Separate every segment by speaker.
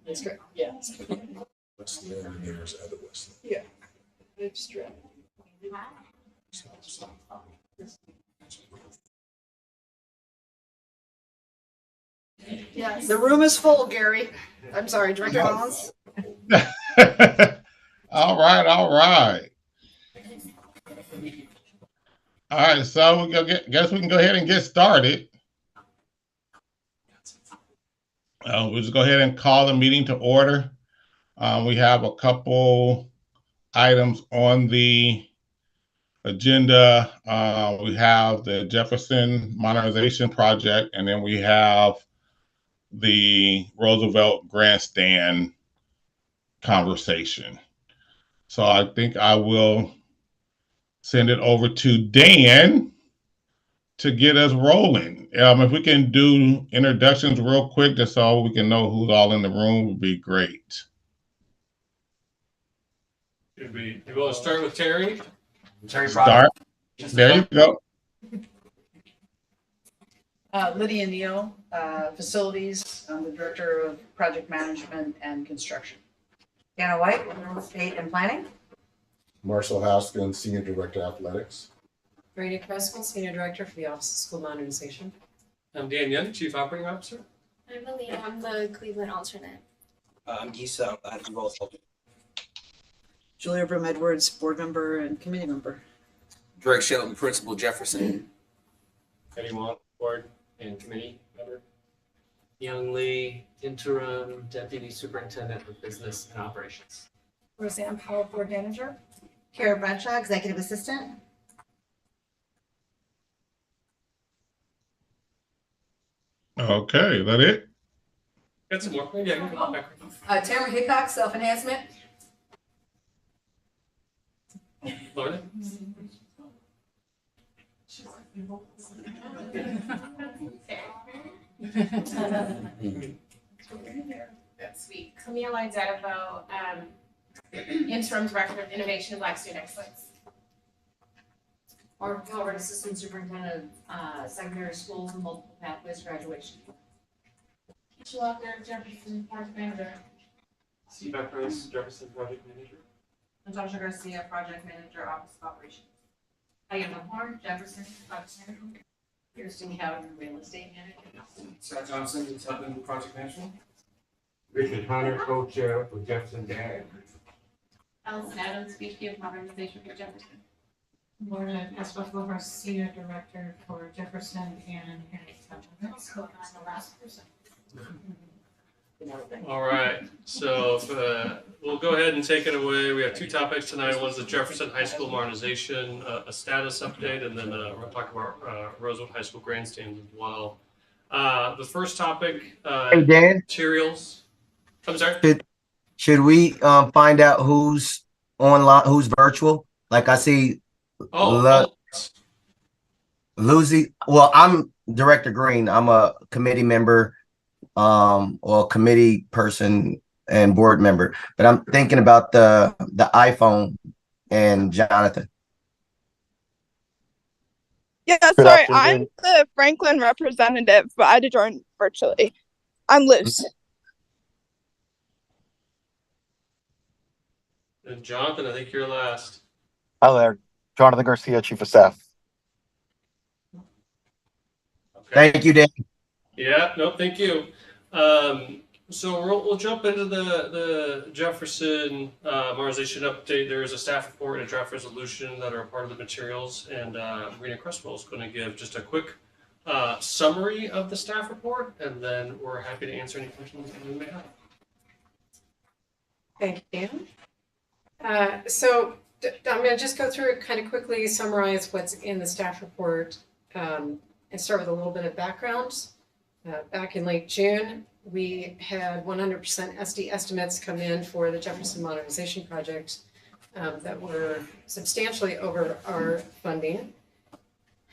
Speaker 1: That's correct. Yeah.
Speaker 2: West Lynn neighbors at the West Lynn.
Speaker 1: Yeah. It's true. Yeah. The room is full, Gary. I'm sorry, Director Hollins.
Speaker 3: All right, all right. All right, so guess we can go ahead and get started. We'll just go ahead and call the meeting to order. We have a couple items on the agenda. We have the Jefferson Modernization Project, and then we have the Roosevelt Grandstand conversation. So I think I will send it over to Dan to get us rolling. If we can do introductions real quick, just so we can know who's all in the room, would be great.
Speaker 4: You want to start with Terry?
Speaker 3: Start. There you go.
Speaker 1: Lydia Neal, Facilities. I'm the Director of Project Management and Construction.
Speaker 5: Anna White, Real Estate and Planning.
Speaker 2: Marshall Haskins, Senior Director Athletics.
Speaker 6: Brady Creswell, Senior Director for the Office of School Modernization.
Speaker 4: I'm Dan Young, Chief Operating Officer.
Speaker 7: I'm Alina. I'm the Cleveland alternate.
Speaker 8: I'm Gisa. I'm glad you both helped.
Speaker 1: Julia Brim Edwards, Board Member and Committee Member.
Speaker 8: Drake Shelton, Principal Jefferson.
Speaker 4: Eddie Wong, Board and Committee Member.
Speaker 9: Young Lee, Interim Deputy Superintendent of Business and Operations.
Speaker 7: Roseanne Powell, Board Manager.
Speaker 5: Kara Bradshaw, Executive Assistant.
Speaker 3: Okay, is that it?
Speaker 4: Got some more? Yeah, you can go back.
Speaker 6: Tamara Hickok, Self-Enhancement.
Speaker 4: Lorna?
Speaker 7: Sweet. Camille Identifo, Interim Director of Innovation and Black Student Excellence.
Speaker 6: Or Gilbert, Assistant Superintendent of Secondary Schools and Multiple Pathways Graduation.
Speaker 7: Keisha Walker, Jefferson Project Manager.
Speaker 4: Steve Eckers, Jefferson Project Manager.
Speaker 7: Natasha Garcia, Project Manager, Office of Operations. Diana Horn, Jefferson Project Manager.
Speaker 6: Kirsten Howden, Real Estate Manager.
Speaker 8: Scott Johnson, Consultant Project Management.
Speaker 10: Richard Hunter, co-chair for Jefferson Dad.
Speaker 7: Allison Adams, VP of Modernization for Jefferson.
Speaker 11: Laura Esposito, Senior Director for Jefferson and Harris.
Speaker 4: All right, so we'll go ahead and take it away. We have two topics tonight. One's the Jefferson High School modernization, a status update, and then we're going to talk about Roosevelt High School grandstands as well. The first topic,
Speaker 8: Hey Dan,
Speaker 4: materials. I'm sorry.
Speaker 8: should we find out who's online, who's virtual? Like I see Lucy. Well, I'm Director Green. I'm a committee member, or committee person and board member. But I'm thinking about the iPhone and Jonathan.
Speaker 12: Yeah, sorry, I'm the Franklin representative, but I had to join virtually. I'm Liz.
Speaker 4: And Jonathan, I think you're last.
Speaker 13: Hi there, Jonathan Garcia, Chief of Staff.
Speaker 4: Okay.
Speaker 8: Thank you, Dan.
Speaker 4: Yeah, no, thank you. So we'll jump into the Jefferson modernization update. There is a staff report and a draft resolution that are a part of the materials, and Rena Cresswell is going to give just a quick summary of the staff report, and then we're happy to answer any questions that we may have.
Speaker 6: Thank you, Dan. So I'm going to just go through it kind of quickly, summarize what's in the staff report, and start with a little bit of background. Back in late June, we had 100% SD estimates come in for the Jefferson Modernization Project that were substantially over our funding.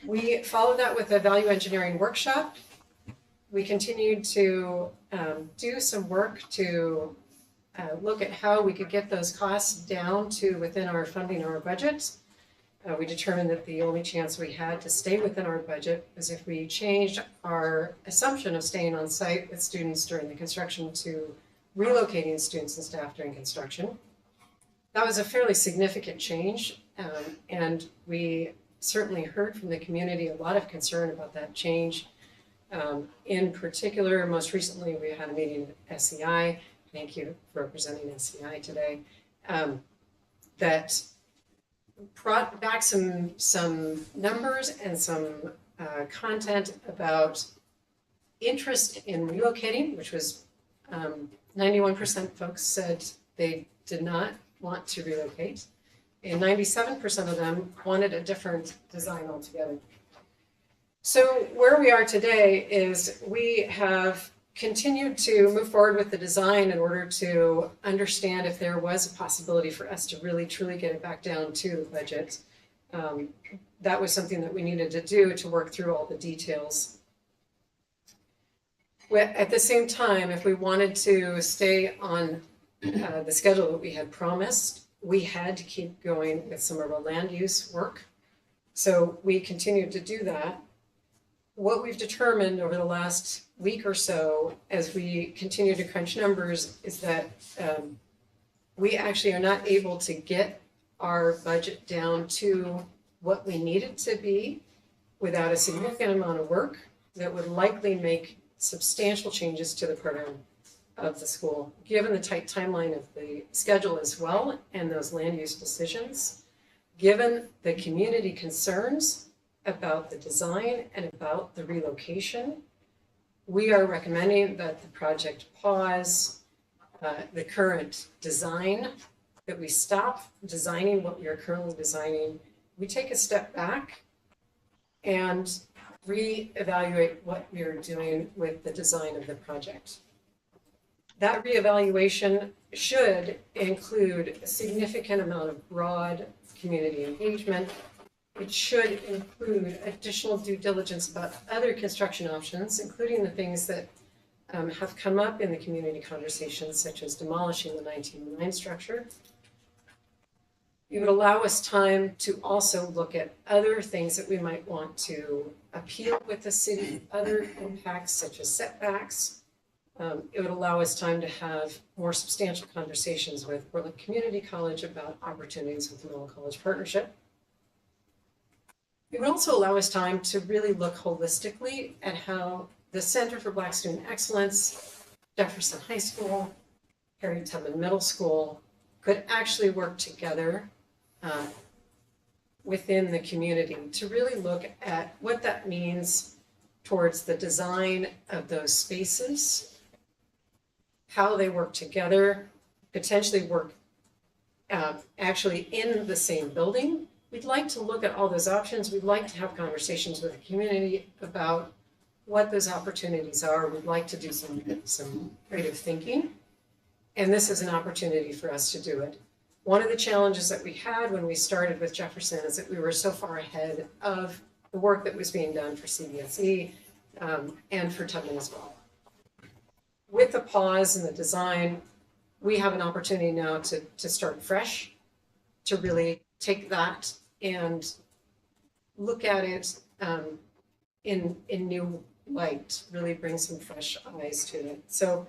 Speaker 6: We followed that with a value engineering workshop. We continued to do some work to look at how we could get those costs down to within our funding or our budget. We determined that the only chance we had to stay within our budget was if we changed our assumption of staying on site with students during the construction to relocating students and staff during construction. That was a fairly significant change, and we certainly heard from the community a lot of concern about that change. In particular, most recently, we had a meeting with SEI. Thank you for representing SEI today. That brought back some numbers and some content about interest in relocating, which was 91% folks said they did not want to relocate, and 97% of them wanted a different design altogether. So where we are today is we have continued to move forward with the design in order to understand if there was a possibility for us to really truly get it back down to the budget. That was something that we needed to do to work through all the details. At the same time, if we wanted to stay on the schedule that we had promised, we had to keep going with some of our land use work. So we continued to do that. What we've determined over the last week or so, as we continue to crunch numbers, is that we actually are not able to get our budget down to what we need it to be without a significant amount of work that would likely make substantial changes to the program of the school, given the tight timeline of the schedule as well and those land use decisions, given the community concerns about the design and about the relocation. We are recommending that the project pause the current design, that we stop designing what we are currently designing. We take a step back and reevaluate what we are doing with the design of the project. That reevaluation should include a significant amount of broad community engagement. It should include additional due diligence about other construction options, including the things that have come up in the community conversations, such as demolishing the 1909 structure. It would allow us time to also look at other things that we might want to appeal with the city, other impacts such as setbacks. It would allow us time to have more substantial conversations with Portland Community College about opportunities with the Middle College Partnership. It would also allow us time to really look holistically at how the Center for Black Student Excellence, Jefferson High School, Harriet Tubman Middle School could actually work together within the community to really look at what that means towards the design of those spaces, how they work together, potentially work actually in the same building. We'd like to look at all those options. We'd like to have conversations with the community about what those opportunities are. We'd like to do some creative thinking. And this is an opportunity for us to do it. One of the challenges that we had when we started with Jefferson is that we were so far ahead of the work that was being done for CBSE and for Tubman as well. With the pause in the design, we have an opportunity now to start fresh, to really take that and look at it in new light, really bring some fresh eyes to it. So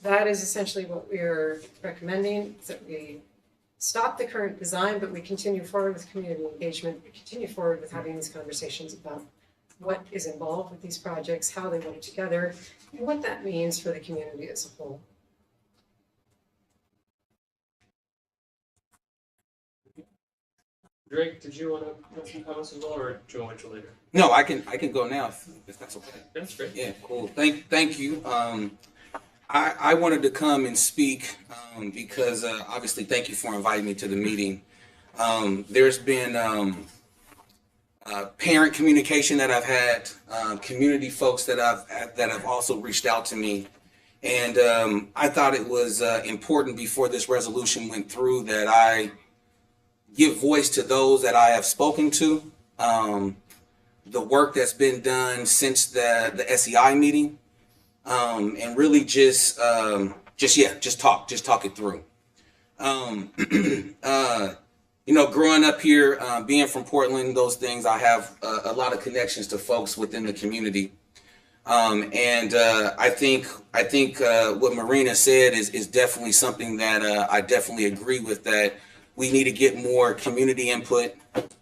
Speaker 6: that is essentially what we're recommending, is that we stop the current design, but we continue forward with community engagement. We continue forward with having these conversations about what is involved with these projects, how they work together, and what that means for the community as a whole.
Speaker 4: Drake, did you want to have some comments as well, or do you want to wait till later?
Speaker 14: No, I can go now if that's okay.
Speaker 4: That's great.
Speaker 14: Yeah, cool. Thank you. I wanted to come and speak because obviously thank you for inviting me to the meeting. There's been parent communication that I've had, community folks that have also reached out to me, and I thought it was important before this resolution went through that I give voice to those that I have spoken to. The work that's been done since the SEI meeting. And really just talk it through. Growing up here, being from Portland, those things, I have a lot of connections to folks within the community. I think what Marina said is definitely something that I definitely agree with, that we need to get more community input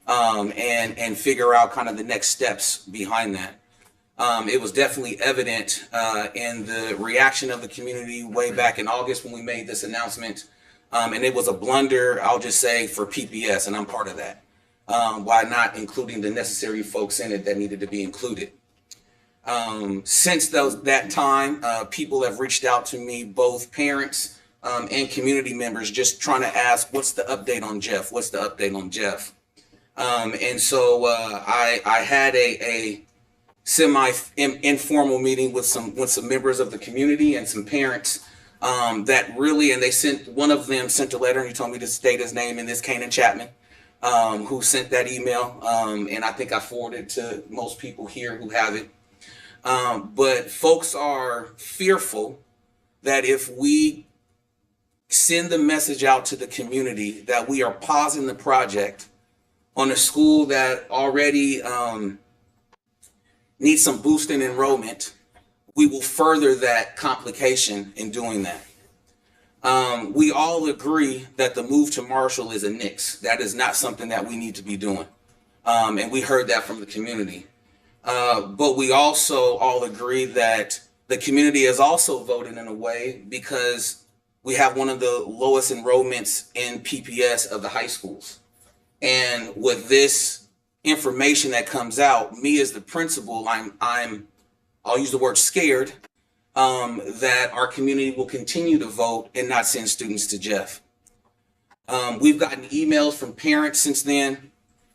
Speaker 14: and figure out kind of the next steps behind that. It was definitely evident in the reaction of the community way back in August when we made this announcement. And it was a blunder, I'll just say, for PPS, and I'm part of that, by not including the necessary folks in it that needed to be included. Since that time, people have reached out to me, both parents and community members, just trying to ask, what's the update on Jeff? What's the update on Jeff? And so I had a semi-informal meeting with some members of the community and some parents that really, and one of them sent a letter, and he told me to state his name, and this Kanan Chapman, who sent that email, and I think I forwarded it to most people here who have it. But folks are fearful that if we send the message out to the community that we are pausing the project on a school that already needs some boost in enrollment, we will further that complication in doing that. We all agree that the move to Marshall is a nix. That is not something that we need to be doing. And we heard that from the community. But we also all agree that the community has also voted in a way because we have one of the lowest enrollments in PPS of the high schools. And with this information that comes out, me as the principal, I'll use the word scared, that our community will continue to vote and not send students to Jeff. We've gotten emails from parents since then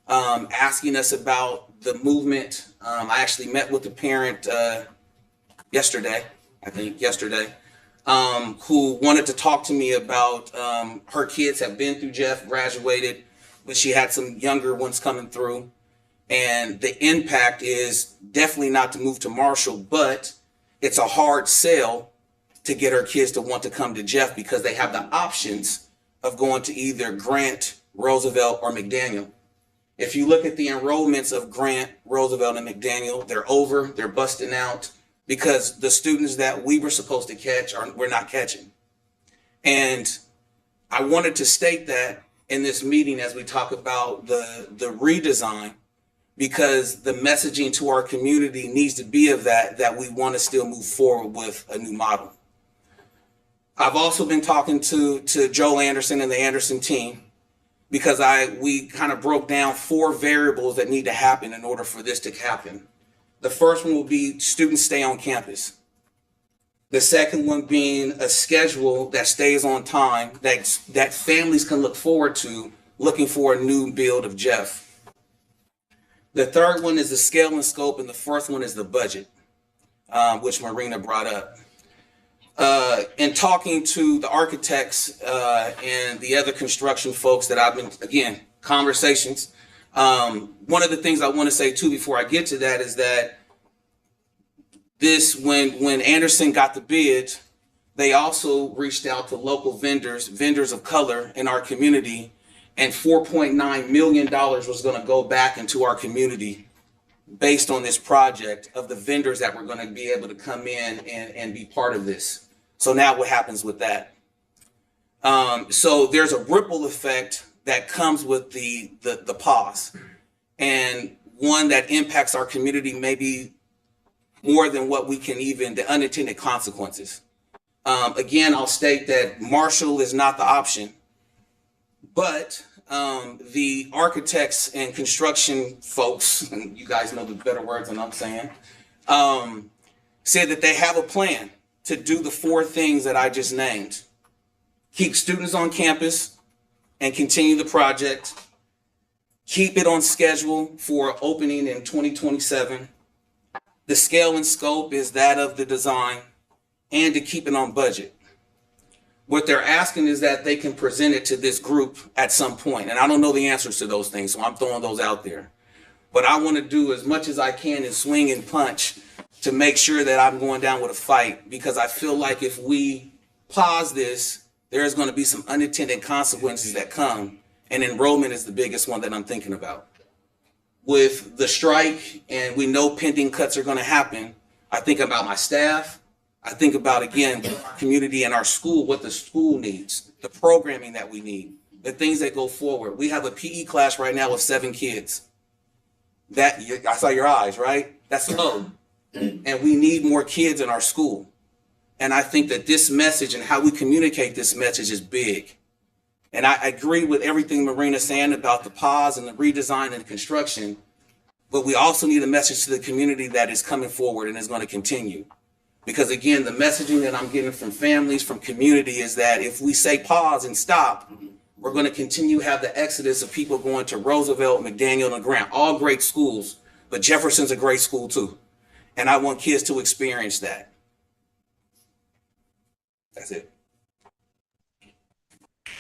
Speaker 14: asking us about the movement. I actually met with a parent yesterday, who wanted to talk to me about her kids have been through Jeff, graduated, but she had some younger ones coming through. And the impact is definitely not to move to Marshall, but it's a hard sell to get her kids to want to come to Jeff because they have the options of going to either Grant, Roosevelt, or McDaniel. If you look at the enrollments of Grant, Roosevelt, and McDaniel, they're over, they're busting out because the students that we were supposed to catch we're not catching. And I wanted to state that in this meeting as we talk about the redesign, because the messaging to our community needs to be of that we want to still move forward with a new model. I've also been talking to Joel Anderson and the Anderson team because we kind of broke down 4 variables that need to happen in order for this to happen. The first one will be students stay on campus. The second one being a schedule that stays on time, that families can look forward to, looking for a new build of Jeff. The third one is the scale and scope, and the fourth one is the budget, which Marina brought up. In talking to the architects and the other construction folks that I've been, again, conversations, one of the things I want to say too before I get to that is that when Anderson got the bid, they also reached out to local vendors of color in our community, and $4.9 million was going to go back into our community based on this project of the vendors that were going to be able to come in and be part of this. So now what happens with that? So there's a ripple effect that comes with the pause, and one that impacts our community maybe more than what we can even, the unintended consequences. Again, I'll state that Marshall is not the option, but the architects and construction folks, and you guys know the better words than I'm saying, said that they have a plan to do the 4 things that I just named. Keep students on campus and continue the project. Keep it on schedule for opening in 2027. The scale and scope is that of the design, and to keep it on budget. What they're asking is that they can present it to this group at some point. And I don't know the answers to those things, so I'm throwing those out there. But I want to do as much as I can and swing and punch to make sure that I'm going down with a fight, because I feel like if we pause this, there's going to be some unintended consequences that come, and enrollment is the biggest one that I'm thinking about. With the strike, and we know pending cuts are going to happen, I think about my staff. I think about, again, our community and our school, what the school needs, the programming that we need, the things that go forward. We have a PE class right now with 7 kids. I saw your eyes, right? That's low. And we need more kids in our school. And I think that this message and how we communicate this message is big. And I agree with everything Marina's saying about the pause and the redesign and construction, but we also need a message to the community that is coming forward and is going to continue. Because again, the messaging that I'm getting from families, from community is that if we say pause and stop, we're going to continue to have the exodus of people going to Roosevelt, McDaniel, and Grant, all great schools, but Jefferson's a great school too. And I want kids to experience that. That's it.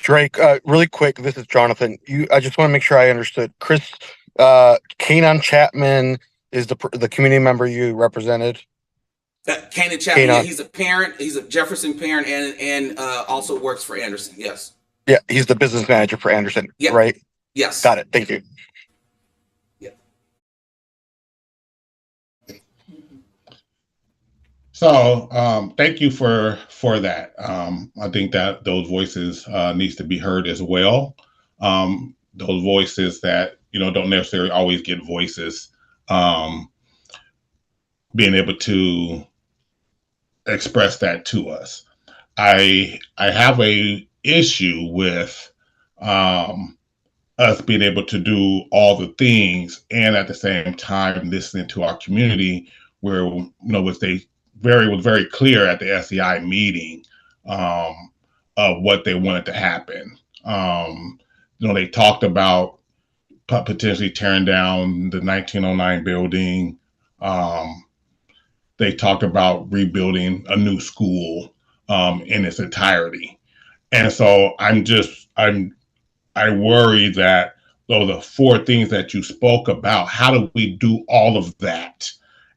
Speaker 13: Drake, really quick, this is Jonathan. I just want to make sure I understood. Chris, Kanan Chapman is the community member you represented?
Speaker 14: Kanan Chapman, yeah, he's a parent. He's a Jefferson parent and also works for Anderson, yes.
Speaker 13: Yeah, he's the business manager for Anderson, right?
Speaker 14: Yes.
Speaker 13: Got it, thank you.
Speaker 3: So thank you for that. I think that those voices needs to be heard as well. Those voices that don't necessarily always get voices, being able to express that to us. I have a issue with us being able to do all the things and at the same time listening to our community, where was very clear at the SEI meeting of what they wanted to happen. They talked about potentially tearing down the 1909 building. They talked about rebuilding a new school in its entirety. And so I worry that those are 4 things that you spoke about. How do we do all of that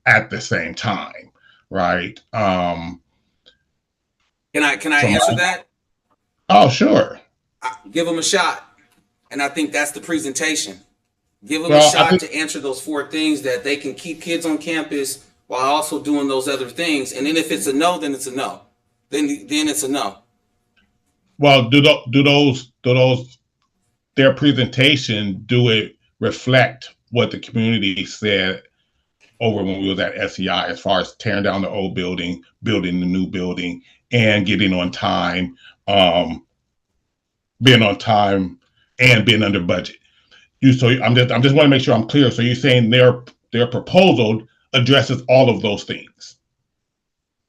Speaker 3: at the same time? Right.
Speaker 14: Can I answer that?
Speaker 3: Oh, sure.
Speaker 14: Give them a shot. And I think that's the presentation. Give them a shot to answer those 4 things that they can keep kids on campus while also doing those other things. And then if it's a no, then it's a no. Then it's a no.
Speaker 3: Well, do those their presentation, do it reflect what the community said over when we was at SEI as far as tearing down the old building, building the new building, and getting on time, being on time and being under budget? I'm just want to make sure I'm clear. So you're saying their proposal addresses all of those things?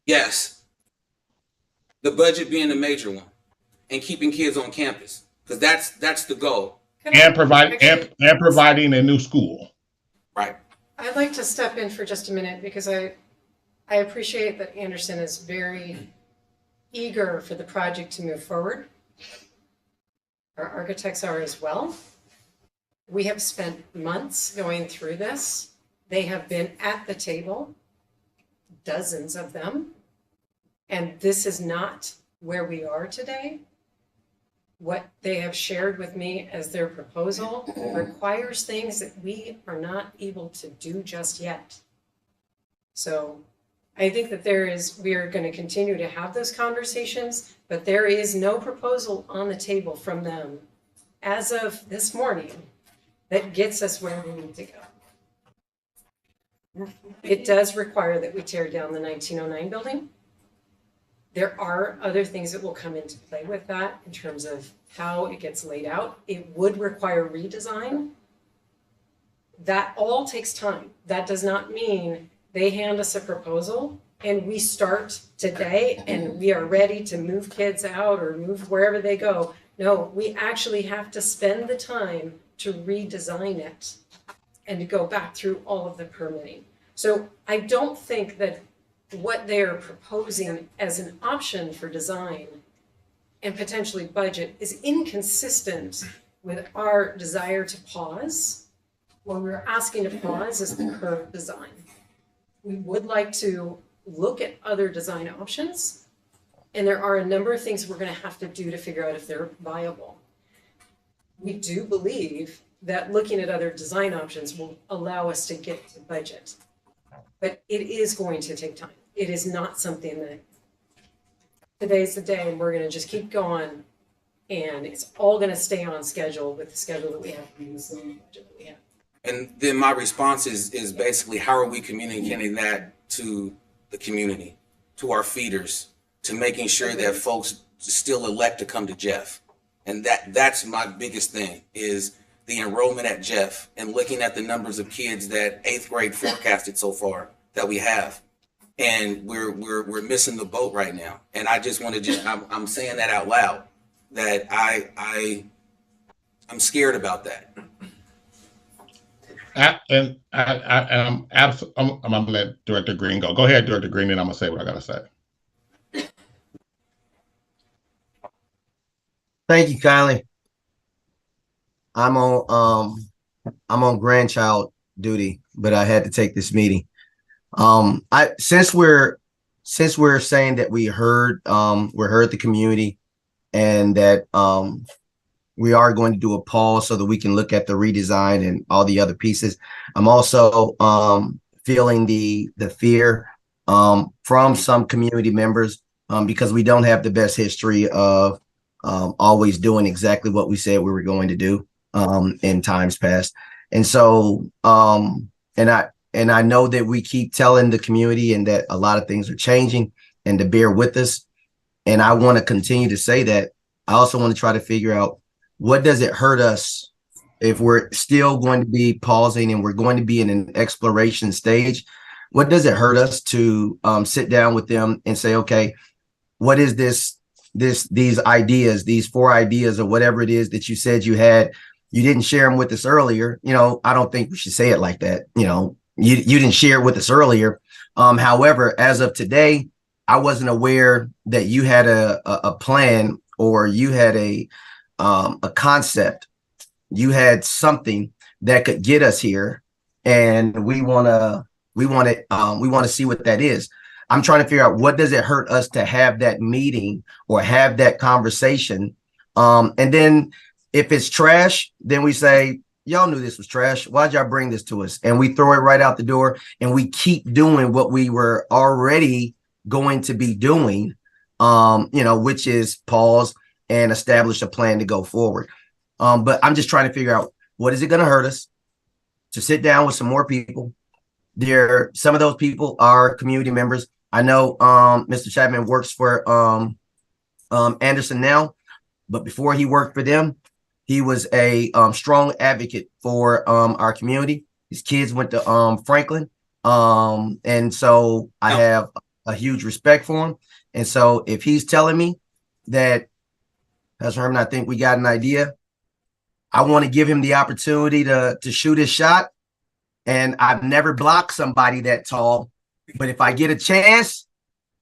Speaker 14: Yes. The budget being the major one, and keeping kids on campus, because that's the goal.
Speaker 3: And providing a new school.
Speaker 14: Right.
Speaker 6: I'd like to step in for just a minute because I appreciate that Anderson is very eager for the project to move forward. Our architects are as well. We have spent months going through this. They have been at the table, dozens of them, and this is not where we are today. What they have shared with me as their proposal requires things that we are not able to do just yet. So I think that we are going to continue to have those conversations, but there is no proposal on the table from them as of this morning that gets us where we need to go. It does require that we tear down the 1909 building. There are other things that will come into play with that in terms of how it gets laid out. It would require redesign. That all takes time. That does not mean they hand us a proposal and we start today and we are ready to move kids out or move wherever they go. No, we actually have to spend the time to redesign it and to go back through all of the permitting. So I don't think that what they are proposing as an option for design and potentially budget is inconsistent with our desire to pause. What we're asking to pause is the current design. We would like to look at other design options, and there are a number of things we're going to have to do to figure out if they're viable. We do believe that looking at other design options will allow us to get to budget. But it is going to take time. It is not something that today's the day and we're gonna just keep going and it's all gonna stay on schedule with the schedule that we have and the budget that we have.
Speaker 14: And then my response is basically, how are we communicating that to the community, to our feeders, to making sure that folks still elect to come to Jeff? And that's my biggest thing, is the enrollment at Jeff and looking at the numbers of kids that 8th grade forecasted so far that we have. And we're missing the boat right now. And I just want to I'm saying that out loud, that I'm scared about that.
Speaker 3: And I'm gonna let Director Green go. Go ahead, Director Green, and I'm gonna say what I gotta say.
Speaker 8: Thank you, Kylie. I'm on grandchild duty, but I had to take this meeting. Since we're saying that we heard the community and that we are going to do a pause so that we can look at the redesign and all the other pieces. I'm also feeling the fear from some community members because we don't have the best history of always doing exactly what we said we were going to do in times past. And so and I know that we keep telling the community and that a lot of things are changing and to bear with us. And I want to continue to say that. I also want to try to figure out, what does it hurt us if we're still going to be pausing and we're going to be in an exploration stage? What does it hurt us to sit down with them and say, okay, what is these ideas, these 4 ideas or whatever it is that you said you had? You didn't share them with us earlier. I don't think we should say it like that. You didn't share it with us earlier. However, as of today, I wasn't aware that you had a plan, or you had a concept. You had something that could get us here, and we want to see what that is. I'm trying to figure out, what does it hurt us to have that meeting or have that conversation? And then if it's trash, then we say, y'all knew this was trash. Why'd y'all bring this to us? And we throw it right out the door, and we keep doing what we were already going to be doing, which is pause and establish a plan to go forward. But I'm just trying to figure out, what is it going to hurt us to sit down with some more people? Some of those people are community members. I know Mr. Chapman works for Anderson now, but before he worked for them, he was a strong advocate for our community. His kids went to Franklin. And so I have a huge respect for him. And so if he's telling me that, Pastor Herman, I think we got an idea, I want to give him the opportunity to shoot his shot. And I've never blocked somebody that tall, but if I get a chance,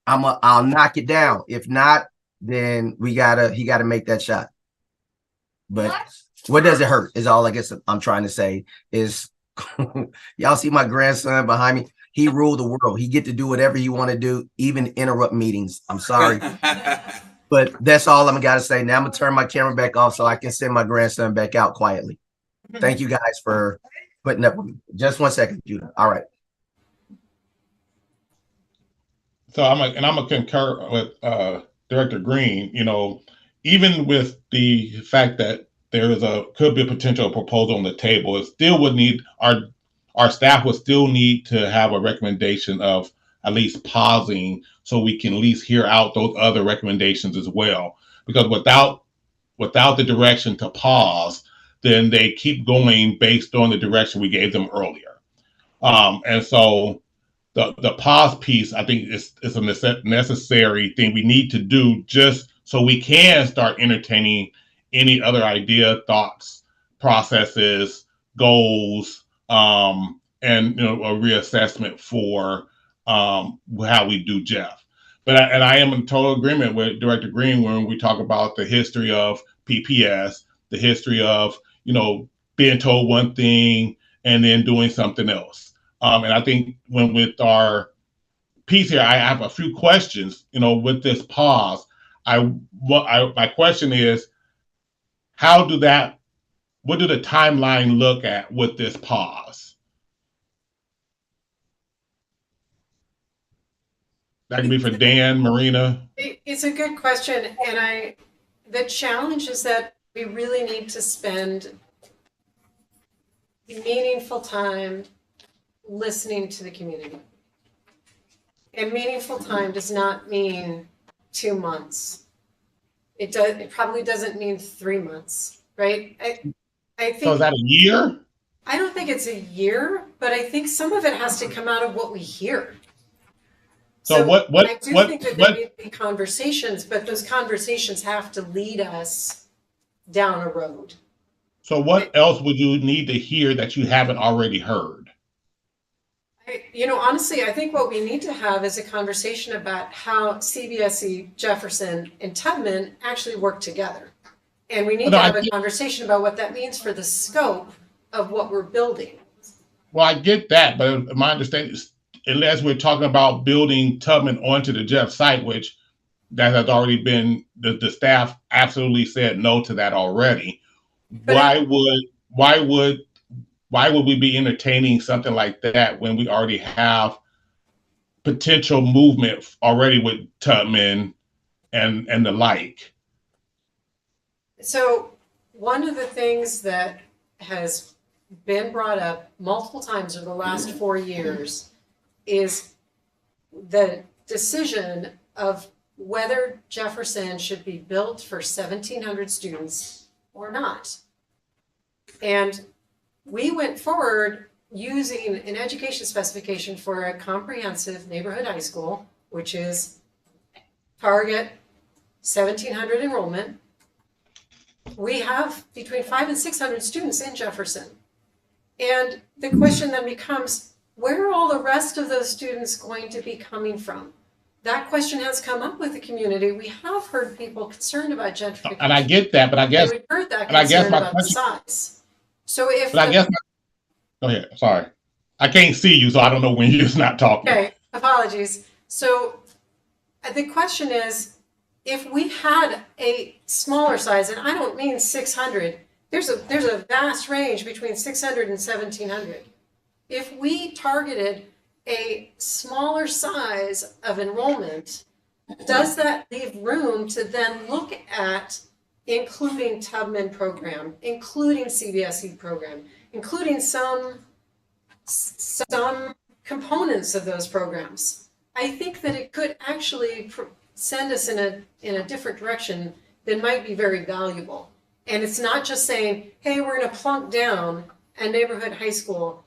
Speaker 8: I'll knock it down. If not, then he gotta make that shot. But what does it hurt is all I guess I'm trying to say is y'all see my grandson behind me. He ruled the world. He get to do whatever he want to do, even interrupt meetings. I'm sorry. But that's all I'm got to say. Now I'm going to turn my camera back off so I can send my grandson back out quietly. Thank you guys for putting up with me. Just 1 second, Judah. All right.
Speaker 3: So I'm gonna concur with Director Green. Even with the fact that could be a potential proposal on the table, it still would need our staff would still need to have a recommendation of at least pausing, so we can at least hear out those other recommendations as well. Because without the direction to pause, then they keep going based on the direction we gave them earlier. And so the pause piece, I think, is a necessary thing we need to do, just so we can start entertaining any other idea, thoughts, processes, goals, and a reassessment for how we do Jeff. But I am in total agreement with Director Green when we talk about the history of PPS, the history of being told one thing and then doing something else. And I think with our piece here, I have a few questions. With this pause, my question is, what do the timeline look at with this pause? That can be for Dan, Marina.
Speaker 6: It's a good question, and the challenge is that we really need to spend meaningful time listening to the community. And meaningful time does not mean 2 months. It probably doesn't mean 3 months, right? I think.
Speaker 3: So is that a year?
Speaker 6: I don't think it's a year, but I think some of it has to come out of what we hear.
Speaker 3: So what
Speaker 6: I do think that there need to be conversations, but those conversations have to lead us down a road.
Speaker 3: So what else would you need to hear that you haven't already heard?
Speaker 6: Honestly, I think what we need to have is a conversation about how CBSE, Jefferson, and Tubman actually work together. And we need to have a conversation about what that means for the scope of what we're building.
Speaker 3: Well, I get that, but my understanding is, unless we're talking about building Tubman onto the Jeff site, which that has already been, the staff absolutely said no to that already. Why would we be entertaining something like that when we already have potential movement already with Tubman and the like?
Speaker 6: So one of the things that has been brought up multiple times over the last 4 years is the decision of whether Jefferson should be built for 1,700 students or not. And we went forward using an education specification for a comprehensive neighborhood high school, which is target 1,700 enrollment. We have between 500 and 600 students in Jefferson. And the question then becomes, where are all the rest of those students going to be coming from? That question has come up with the community. We have heard people concerned about gentrification.
Speaker 3: And I get that, but I guess,
Speaker 6: we've heard that
Speaker 3: and I guess
Speaker 6: concern
Speaker 3: my
Speaker 6: about
Speaker 3: question,
Speaker 6: the size. So if
Speaker 3: but I guess, go ahead, sorry. I can't see you, so I don't know when you're just not talking.
Speaker 6: Okay, apologies. So the question is, if we had a smaller size, and I don't mean 600, there's a vast range between 600 and 1,700. If we targeted a smaller size of enrollment, does that leave room to then look at including Tubman program, including CBSE program, including some components of those programs? I think that it could actually send us in a different direction that might be very valuable. And it's not just saying, hey, we're going to plunk down a neighborhood high school,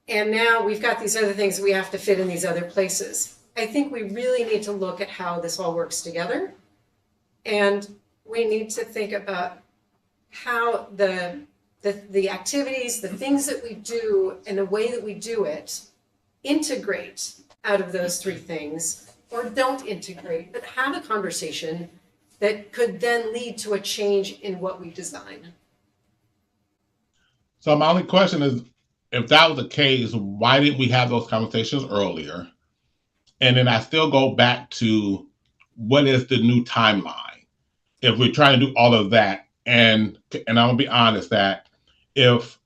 Speaker 6: and now we've got these other things we have to fit in these other places. I think we really need to look at how this all works together. And we need to think about how the activities, the things that we do, and the way that we do it integrate out of those three things, or don't integrate, but have a conversation that could then lead to a change in what we design.
Speaker 3: So my only question is, if that was the case, why didn't we have those conversations earlier? And then I still go back to, what is the new timeline? If we're trying to do all of that, and I'm gonna be honest that if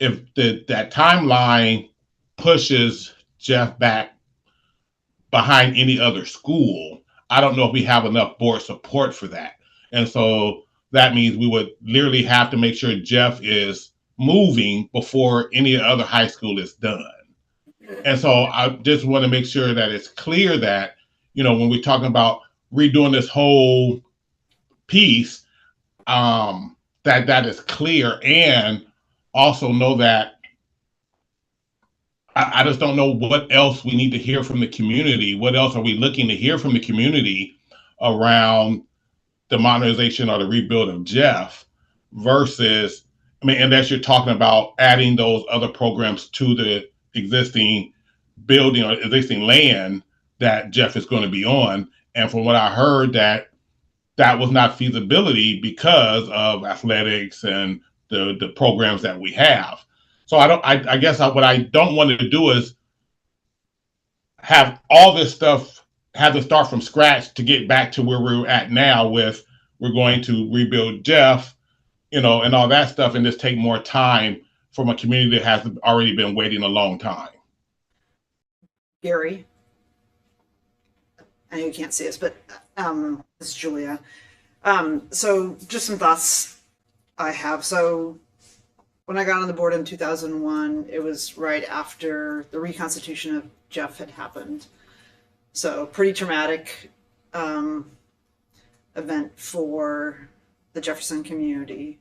Speaker 3: that timeline pushes Jeff back behind any other school, I don't know if we have enough board support for that. And so that means we would literally have to make sure Jeff is moving before any other high school is done. And so I just want to make sure that it's clear that, when we're talking about redoing this whole piece, that is clear, and also know that I just don't know what else we need to hear from the community. What else are we looking to hear from the community around the modernization or the rebuild of Jeff versus, unless you're talking about adding those other programs to the existing building or existing land that Jeff is going to be on. And from what I heard, that was not feasibility because of athletics and the programs that we have. So I guess what I don't want to do is have all this stuff, have to start from scratch to get back to where we're at now with, we're going to rebuild Jeff, and all that stuff, and just take more time from a community that has already been waiting a long time.
Speaker 1: Gary? I know you can't see us, but this is Julia. So just some thoughts I have. So when I got on the board in 2001, it was right after the reconstitution of Jeff had happened. So pretty traumatic event for the Jefferson community.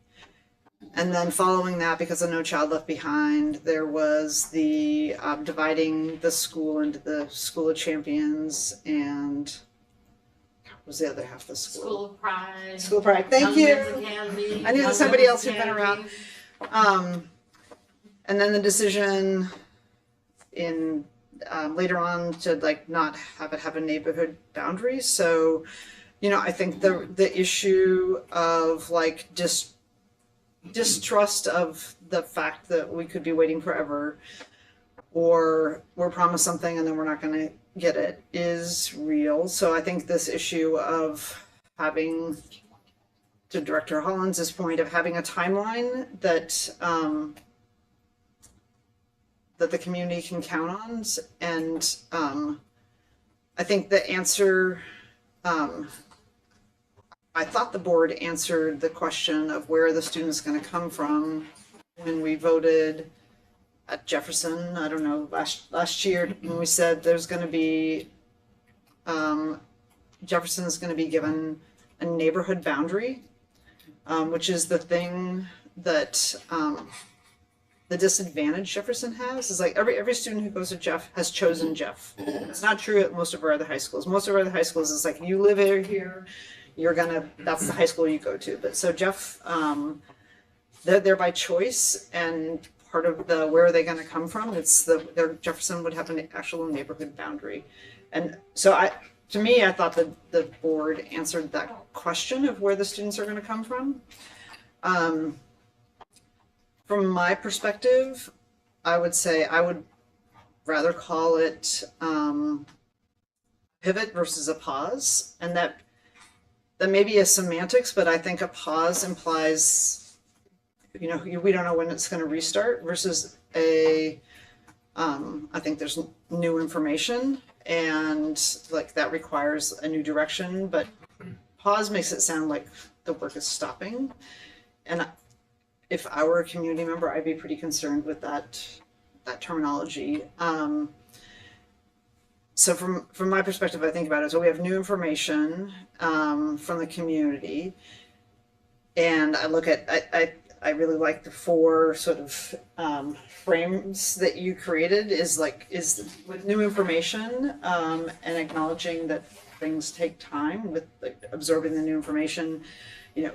Speaker 1: And then following that, because of No Child Left Behind, there was the dividing the school into the School of Champions and what was the other half of the school?
Speaker 7: School of Pride.
Speaker 1: School of Pride. Thank you. I knew that somebody else who'd been around. And then the decision in later on to like not have it have a neighborhood boundary. So, you know, I think the issue of like distrust of the fact that we could be waiting forever, or we're promised something and then we're not going to get it, is real. So I think this issue of having, to Director Hollins's point, of having a timeline that that the community can count on, and I think the answer. I thought the board answered the question of where the student's going to come from when we voted at Jefferson. I don't know, last year when we said there's going to be Jefferson's going to be given a neighborhood boundary, which is the thing that the disadvantage Jefferson has is like every student who goes to Jeff has chosen Jeff. It's not true at most of our other high schools. Most of our other high schools is like you live here. That's the high school you go to. But so Jeff, they're there by choice, and part of the where are they going to come from? It's their Jefferson would have an actual neighborhood boundary, and so to me, I thought that the board answered that question of where the students are going to come from. From my perspective, I would say I would rather call it pivot versus a pause, and that may be a semantics, but I think a pause implies, you know, we don't know when it's going to restart, versus I think there's new information and like that requires a new direction, but pause makes it sound like the work is stopping. And if I were a community member, I'd be pretty concerned with that terminology. So from my perspective, I think about it. So we have new information from the community, and I look at I really like the 4 sort of frames that you created. Is with new information and acknowledging that things take time with like absorbing the new information. You know,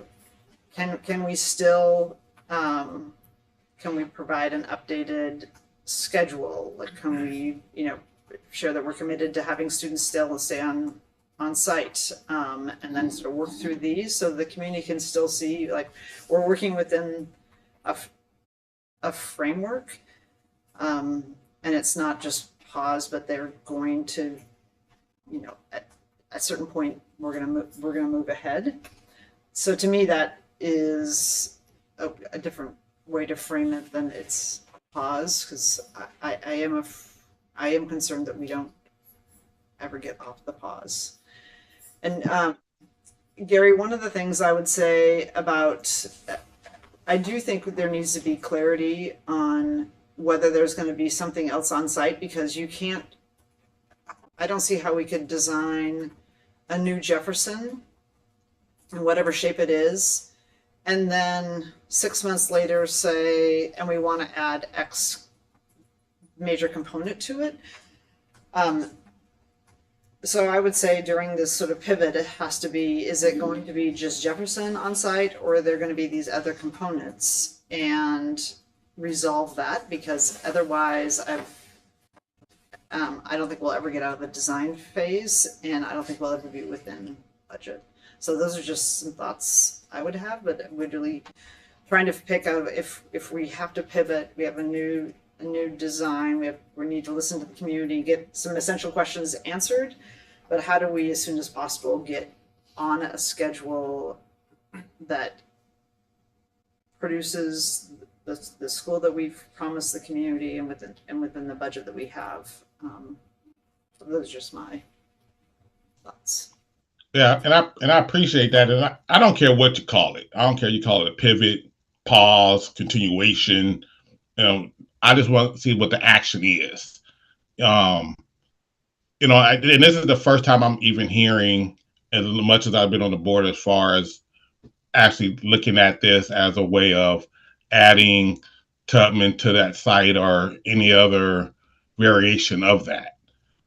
Speaker 1: can we still can we provide an updated schedule? Like, can we, you know, share that we're committed to having students still stay on site, and then sort of work through these so the community can still see like we're working within a framework, and it's not just pause, but they're going to, you know, at a certain point we're gonna move ahead. So to me, that is a different way to frame it than it's pause, because I am concerned that we don't ever get off the pause. And Gary, one of the things I would say about, I do think there needs to be clarity on whether there's going to be something else on site, because you can't, I don't see how we could design a new Jefferson in whatever shape it is, and then 6 months later say, and we want to add X major component to it. So I would say during this sort of pivot, it has to be, is it going to be just Jefferson on site, or are there going to be these other components, and resolve that, because otherwise I don't think we'll ever get out of the design phase, and I don't think we'll ever be within budget. So those are just some thoughts I would have, but we're really trying to pick out if we have to pivot, we have a new design, we need to listen to the community, get some essential questions answered, but how do we as soon as possible get on a schedule that produces the school that we've promised the community, and within the budget that we have. So those are just my thoughts.
Speaker 3: Yeah, and I appreciate that, and I don't care what you call it. I don't care you call it a pivot, pause, continuation. I just want to see what the action is. Um, and this is the first time I'm even hearing, as much as I've been on the board, as far as actually looking at this as a way of adding Tubman to that site or any other variation of that.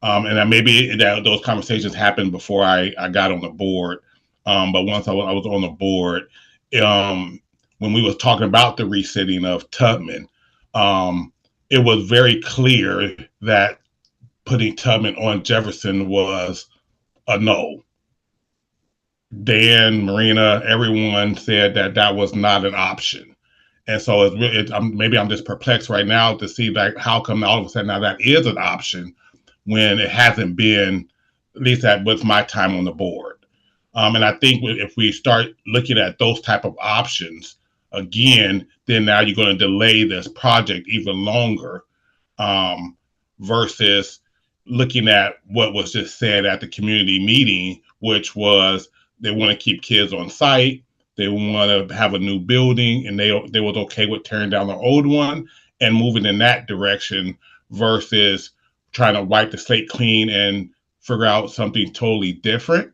Speaker 3: And then maybe those conversations happened before I got on the board. But once I was on the board, when we was talking about the resetting of Tubman, it was very clear that putting Tubman on Jefferson was a no. Dan, Marina, everyone said that that was not an option. And so maybe I'm just perplexed right now to see like how come all of a sudden now that is an option when it hasn't been, at least that was my time on the board. And I think if we start looking at those type of options again, then now you're going to delay this project even longer, versus looking at what was just said at the community meeting, which was they want to keep kids on site. They want to have a new building, and they was okay with tearing down the old one and moving in that direction versus trying to wipe the slate clean and figure out something totally different.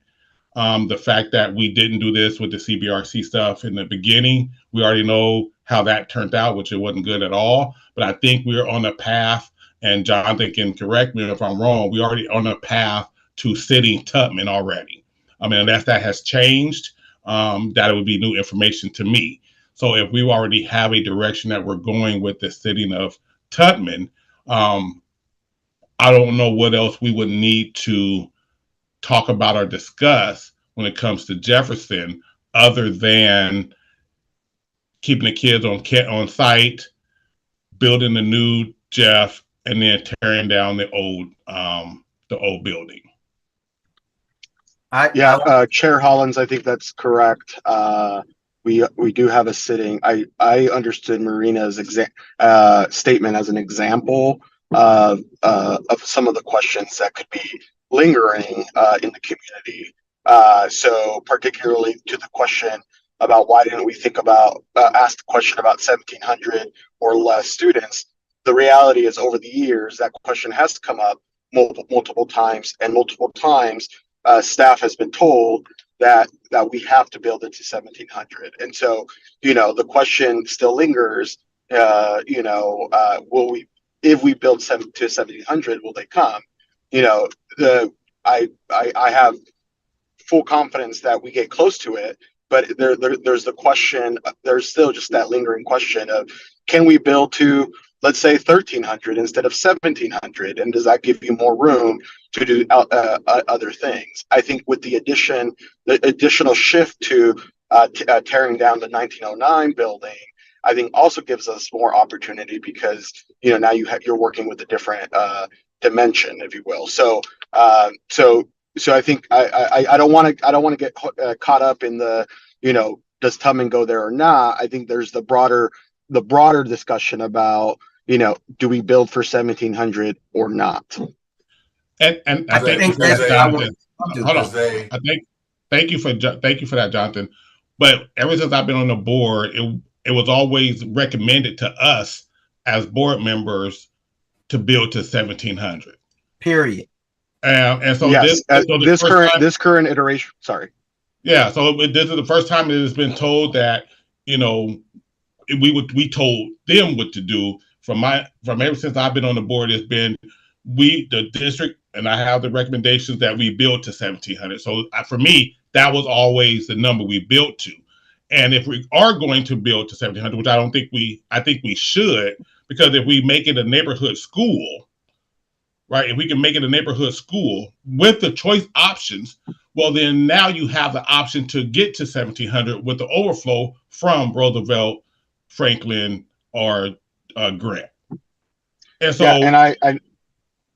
Speaker 3: The fact that we didn't do this with the CBRC stuff in the beginning, we already know how that turned out, which it wasn't good at all. But I think we're on a path, and Jonathan can correct me if I'm wrong, we're already on a path to sitting Tubman already. I mean, unless that has changed, that would be new information to me. So if we already have a direction that we're going with the sitting of Tubman, I don't know what else we would need to talk about or discuss when it comes to Jefferson, other than keeping the kids on site, building the new Jeff, and then tearing down the old building.
Speaker 13: Chair Hollins, I think that's correct. We do have a sitting. I understood Marina's statement as an example of some of the questions that could be lingering in the community. So particularly to the question about why didn't we think about ask the question about 1,700 or less students. The reality is over the years that question has come up multiple times, and multiple times staff has been told that we have to build it to 1,700, and so the question still lingers. Will we, if we build to 1,700, will they come? I have full confidence that we get close to it, but there's the question. There's still just that lingering question of, can we build to, let's say, 1,300 instead of 1,700, and does that give you more room to do other things? I think with the additional shift to tearing down the 1909 building, I think also gives us more opportunity because now you're working with a different dimension, if you will. So I think I don't want to get caught up in the does Tubman go there or not. I think there's the broader discussion about do we build for 1,700 or not.
Speaker 3: And I think Jonathan. Hold on. I think thank you for that, Jonathan. But ever since I've been on the board, it was always recommended to us as board members to build to 1,700.
Speaker 8: Period.
Speaker 3: And so
Speaker 13: yes, this current iteration. Sorry.
Speaker 3: Yeah. So this is the first time it has been told that we told them what to do. From ever since I've been on the board, it's been the district, and I have the recommendations that we build to 1,700. So for me, that was always the number we built to. And if we are going to build to 1,700, which I think we should, because if we make it a neighborhood school, right? If we can make it a neighborhood school with the choice options, well, then now you have the option to get to 1,700 with the overflow from Roosevelt, Franklin, or Grant. And so,
Speaker 13: yeah, and I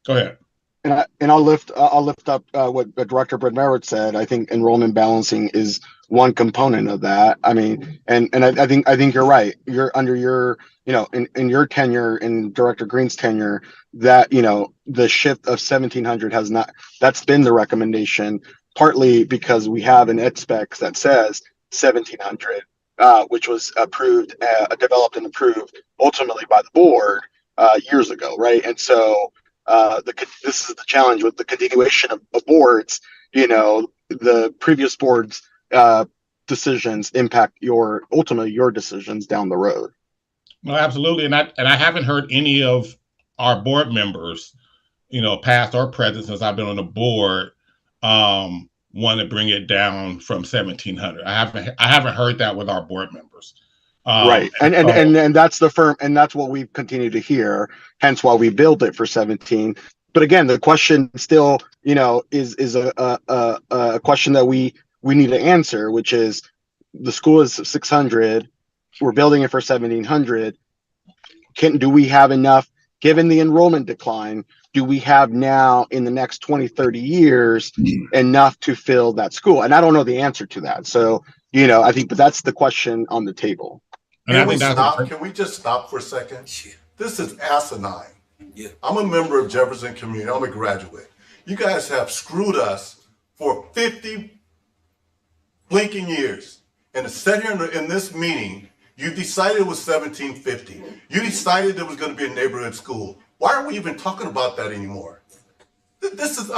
Speaker 3: go ahead.
Speaker 13: and I'll lift up what Director Brett Merritt said. I think enrollment balancing is one component of that. I mean, and I think you're right. You're under your, in your tenure, in Director Green's tenure, that, the shift of 1,700 has not, that's been the recommendation, partly because we have an ed specs that says 1,700, which was approved, developed and approved ultimately by the board years ago, right? And so this is the challenge with the continuation of boards. The previous boards decisions impact ultimately your decisions down the road.
Speaker 3: No, absolutely, and I haven't heard any of our board members, past or present, since I've been on the board, want to bring it down from 1,700. I haven't heard that with our board members.
Speaker 13: Right, and that's the firm, and that's what we've continued to hear. Hence, why we built it for 17. But again, the question still, is a question that we need to answer, which is the school is 600. We're building it for 1,700. Do we have enough, given the enrollment decline? Do we have now in the next 20, 30 years enough to fill that school? And I don't know the answer to that. So, I think that's the question on the table.
Speaker 15: Can we just stop for a second? This is asinine.
Speaker 14: Yeah.
Speaker 15: I'm a member of Jefferson Community. I'm a graduate. You guys have screwed us for 50 blinking years. And to sit here in this meeting, you decided it was 1750. You decided there was going to be a neighborhood school. Why are we even talking about that anymore? This is,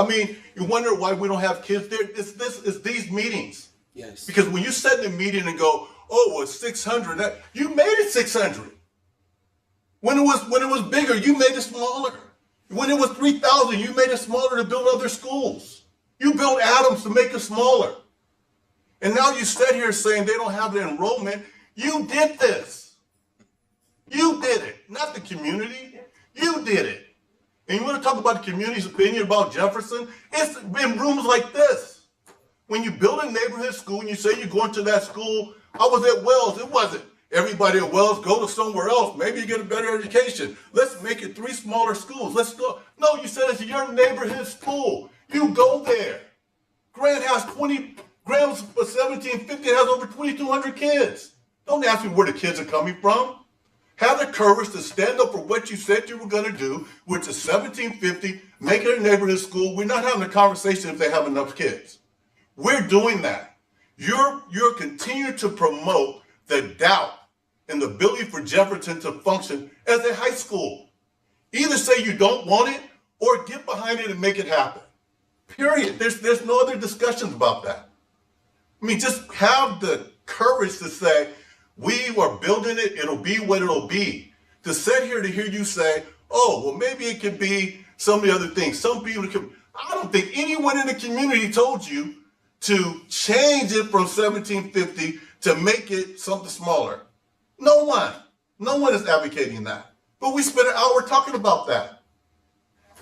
Speaker 15: you wonder why we don't have kids there. It's these meetings.
Speaker 14: Yes.
Speaker 15: Because when you sit in a meeting and go, oh, well, it's 600, you made it 600. When it was bigger, you made it smaller. When it was 3,000, you made it smaller to build other schools. You built Adams to make it smaller. And now you sit here saying they don't have the enrollment. You did this. You did it, not the community. You did it. And you want to talk about the community's opinion about Jefferson? It's in rooms like this. When you build a neighborhood school and you say you're going to that school, I was at Wells. It wasn't everybody at Wells go to somewhere else. Maybe you get a better education. Let's make it 3 smaller schools. Let's go. No, you said it's your neighborhood school. You go there. Grant has 20, Grant's 1750 has over 2,200 kids. Don't ask me where the kids are coming from. Have the courage to stand up for what you said you were going to do, which is 1750, make it a neighborhood school. We're not having a conversation if they have enough kids. We're doing that. You're continuing to promote the doubt in the ability for Jefferson to function as a high school. Either say you don't want it or get behind it and make it happen. Period. There's no other discussions about that. Just have the courage to say, we are building it, it'll be what it'll be. To sit here to hear you say, oh, well, maybe it could be some of the other things. Some people can, I don't think anyone in the community told you to change it from 1750 to make it something smaller. No one is advocating that. But we spent an hour talking about that.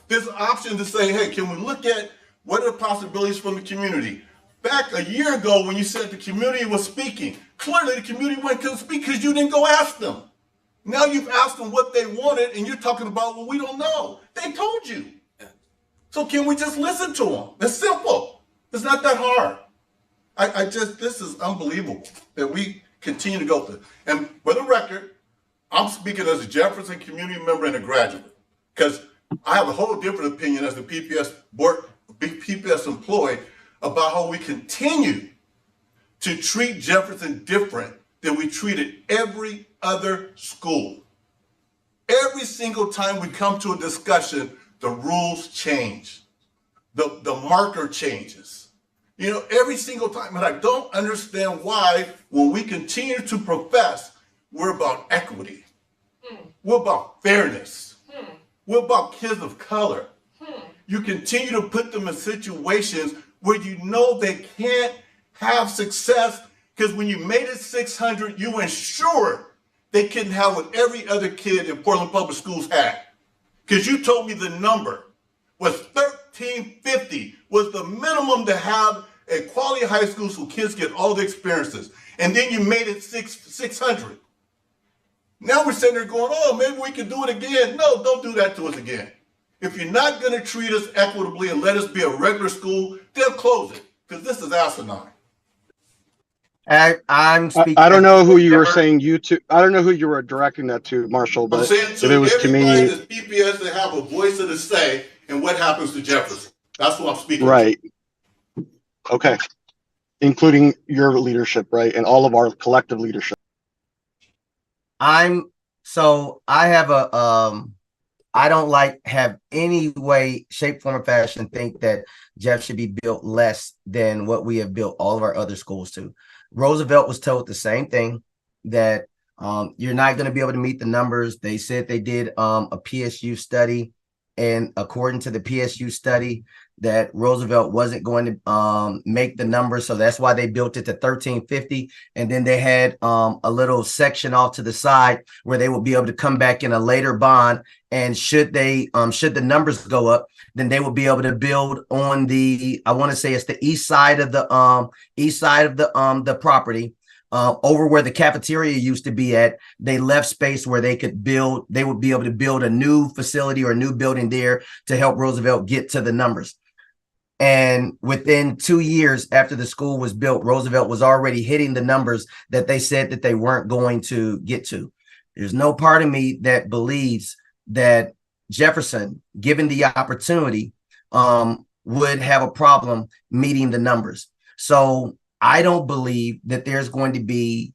Speaker 15: There's an option to say, hey, can we look at what are the possibilities from the community? Back a year ago when you said the community was speaking, clearly the community couldn't speak because you didn't go ask them. Now you've asked them what they wanted and you're talking about, well, we don't know. They told you. So can we just listen to them? It's simple. It's not that hard. This is unbelievable that we continue to go through. And for the record, I'm speaking as a Jefferson community member and a graduate, because I have a whole different opinion as the PPS board, PPS employee about how we continue to treat Jefferson different than we treated every other school. Every single time we come to a discussion, the rules change. The marker changes. Every single time. And I don't understand why, when we continue to profess, we're about equity. We're about fairness. We're about kids of color. You continue to put them in situations where you know they can't have success, because when you made it 600, you ensured they couldn't have what every other kid in Portland Public Schools had. Because you told me the number was 1350 was the minimum to have a quality high school so kids get all the experiences. And then you made it 600. Now we're sitting there going, oh, maybe we can do it again. No, don't do that to us again. If you're not going to treat us equitably and let us be a regular school, they'll close it, because this is asinine.
Speaker 8: I'm speaking.
Speaker 13: I don't know who you were saying you to. I don't know who you were directing that to, Marshall.
Speaker 15: I'm
Speaker 13: But
Speaker 15: saying
Speaker 13: if
Speaker 15: to
Speaker 13: it was to
Speaker 15: everybody
Speaker 13: me,
Speaker 15: that's PPS that have a voice and a say in what happens to Jefferson. That's what I'm speaking
Speaker 13: right? Okay, including your leadership, right, and all of our collective leadership.
Speaker 8: I have a I don't have any way, shape, form, or fashion think that Jeff should be built less than what we have built all of our other schools to. Roosevelt was told the same thing, that you're not going to be able to meet the numbers. They said they did a PSU study, and according to the PSU study, that Roosevelt wasn't going to make the numbers, so that's why they built it to 1350. And then they had a little section off to the side where they would be able to come back in a later bond, and should the numbers go up, then they will be able to build on the, I want to say it's the east side of the property, over where the cafeteria used to be at. They left space where they would be able to build a new facility or a new building there to help Roosevelt get to the numbers. And within 2 years after the school was built, Roosevelt was already hitting the numbers that they said that they weren't going to get to. There's no part of me that believes that Jefferson, given the opportunity, would have a problem meeting the numbers. So I don't believe that there's going to be,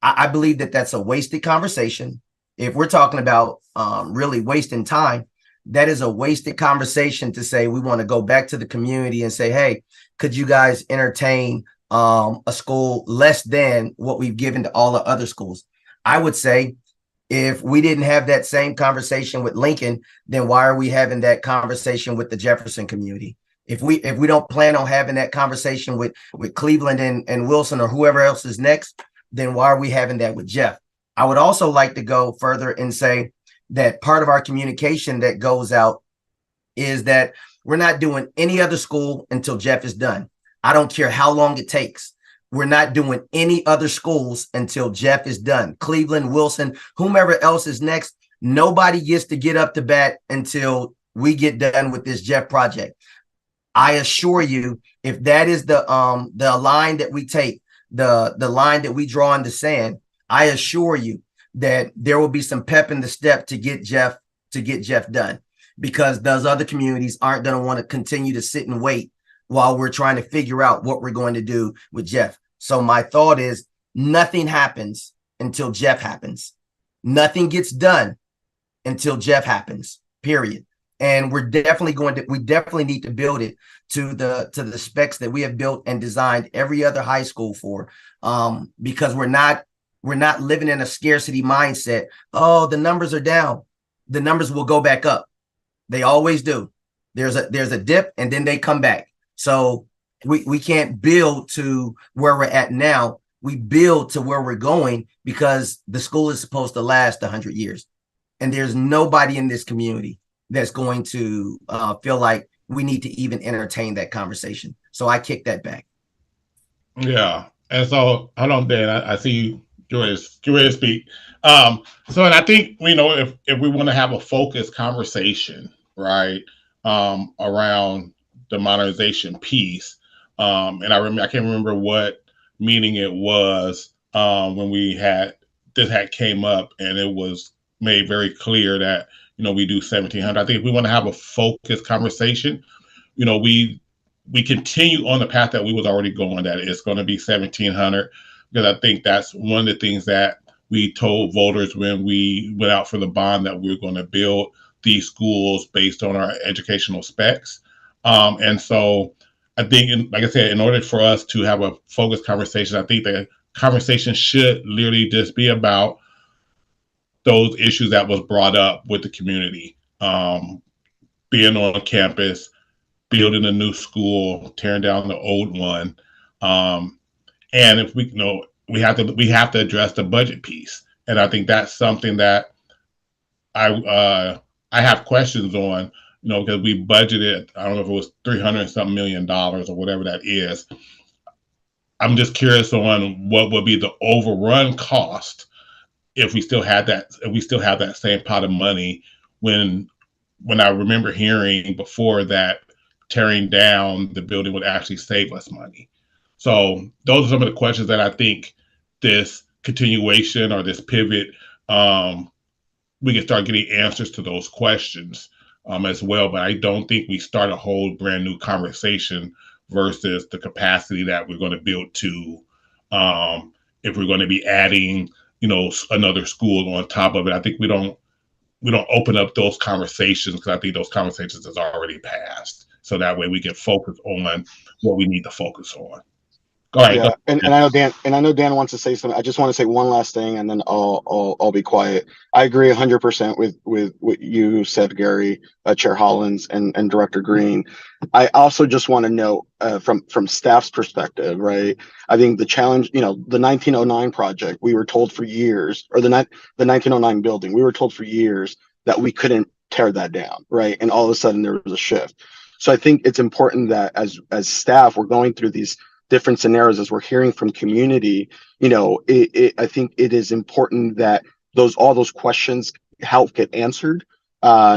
Speaker 8: I believe that that's a wasted conversation. If we're talking about really wasting time, that is a wasted conversation to say we want to go back to the community and say, hey, could you guys entertain a school less than what we've given to all the other schools? I would say, if we didn't have that same conversation with Lincoln, then why are we having that conversation with the Jefferson community? If we don't plan on having that conversation with Cleveland and Wilson or whoever else is next, then why are we having that with Jeff? I would also like to go further and say that part of our communication that goes out is that we're not doing any other school until Jeff is done. I don't care how long it takes. We're not doing any other schools until Jeff is done. Cleveland, Wilson, whomever else is next, nobody gets to get up to bat until we get done with this Jeff project. I assure you, if that is the line that we take, the line that we draw in the sand, I assure you that there will be some pep in the step to get Jeff done, because those other communities aren't going to want to continue to sit and wait while we're trying to figure out what we're going to do with Jeff. So my thought is, nothing happens until Jeff happens. Nothing gets done until Jeff happens, period. And we definitely need to build it to the specs that we have built and designed every other high school for, because we're not living in a scarcity mindset. Oh, the numbers are down. The numbers will go back up. They always do. There's a dip and then they come back. So we can't build to where we're at now. We build to where we're going, because the school is supposed to last 100 years. And there's nobody in this community that's going to feel like we need to even entertain that conversation. So I kick that back.
Speaker 3: Yeah. And so, hold on, Dan. I see you, Joy, to speak. So, and I think, if we want to have a focused conversation, right, around the modernization piece, and I can't remember what meeting it was when this came up, and it was made very clear that we do 1,700. I think if we want to have a focused conversation, we continue on the path that we was already going, that it's going to be 1,700, because I think that's one of the things that we told voters when we went out for the bond, that we were going to build these schools based on our educational specs. And so I think, like I said, in order for us to have a focused conversation, I think the conversation should literally just be about those issues that was brought up with the community, being on campus, building a new school, tearing down the old one. And if we have to address the budget piece. And I think that's something that I have questions on, because we budgeted, I don't know if it was $300-something million or whatever that is. I'm just curious on what would be the overrun cost if we still have that same pot of money when when I remember hearing before that tearing down the building would actually save us money. So those are some of the questions that I think this continuation or this pivot, we can start getting answers to those questions as well. But I don't think we start a whole brand new conversation versus the capacity that we're going to build to, if we're going to be adding, another school on top of it. I think we don't open up those conversations because I think those conversations has already passed. So that way we can focus on what we need to focus on. Go ahead.
Speaker 13: Yeah, and I know Dan wants to say something. I just want to say one last thing, and then I'll be quiet. I agree 100% with what you said, Gary, Chair Hollins, and Director Green. I also just want to note from staff's perspective, right? I think the challenge, the 1909 project, we were told for years, or the 1909 building, we were told for years that we couldn't tear that down, right? And all of a sudden there was a shift. So I think it's important that as staff, we're going through these different scenarios as we're hearing from community. I think it is important that all those questions help get answered,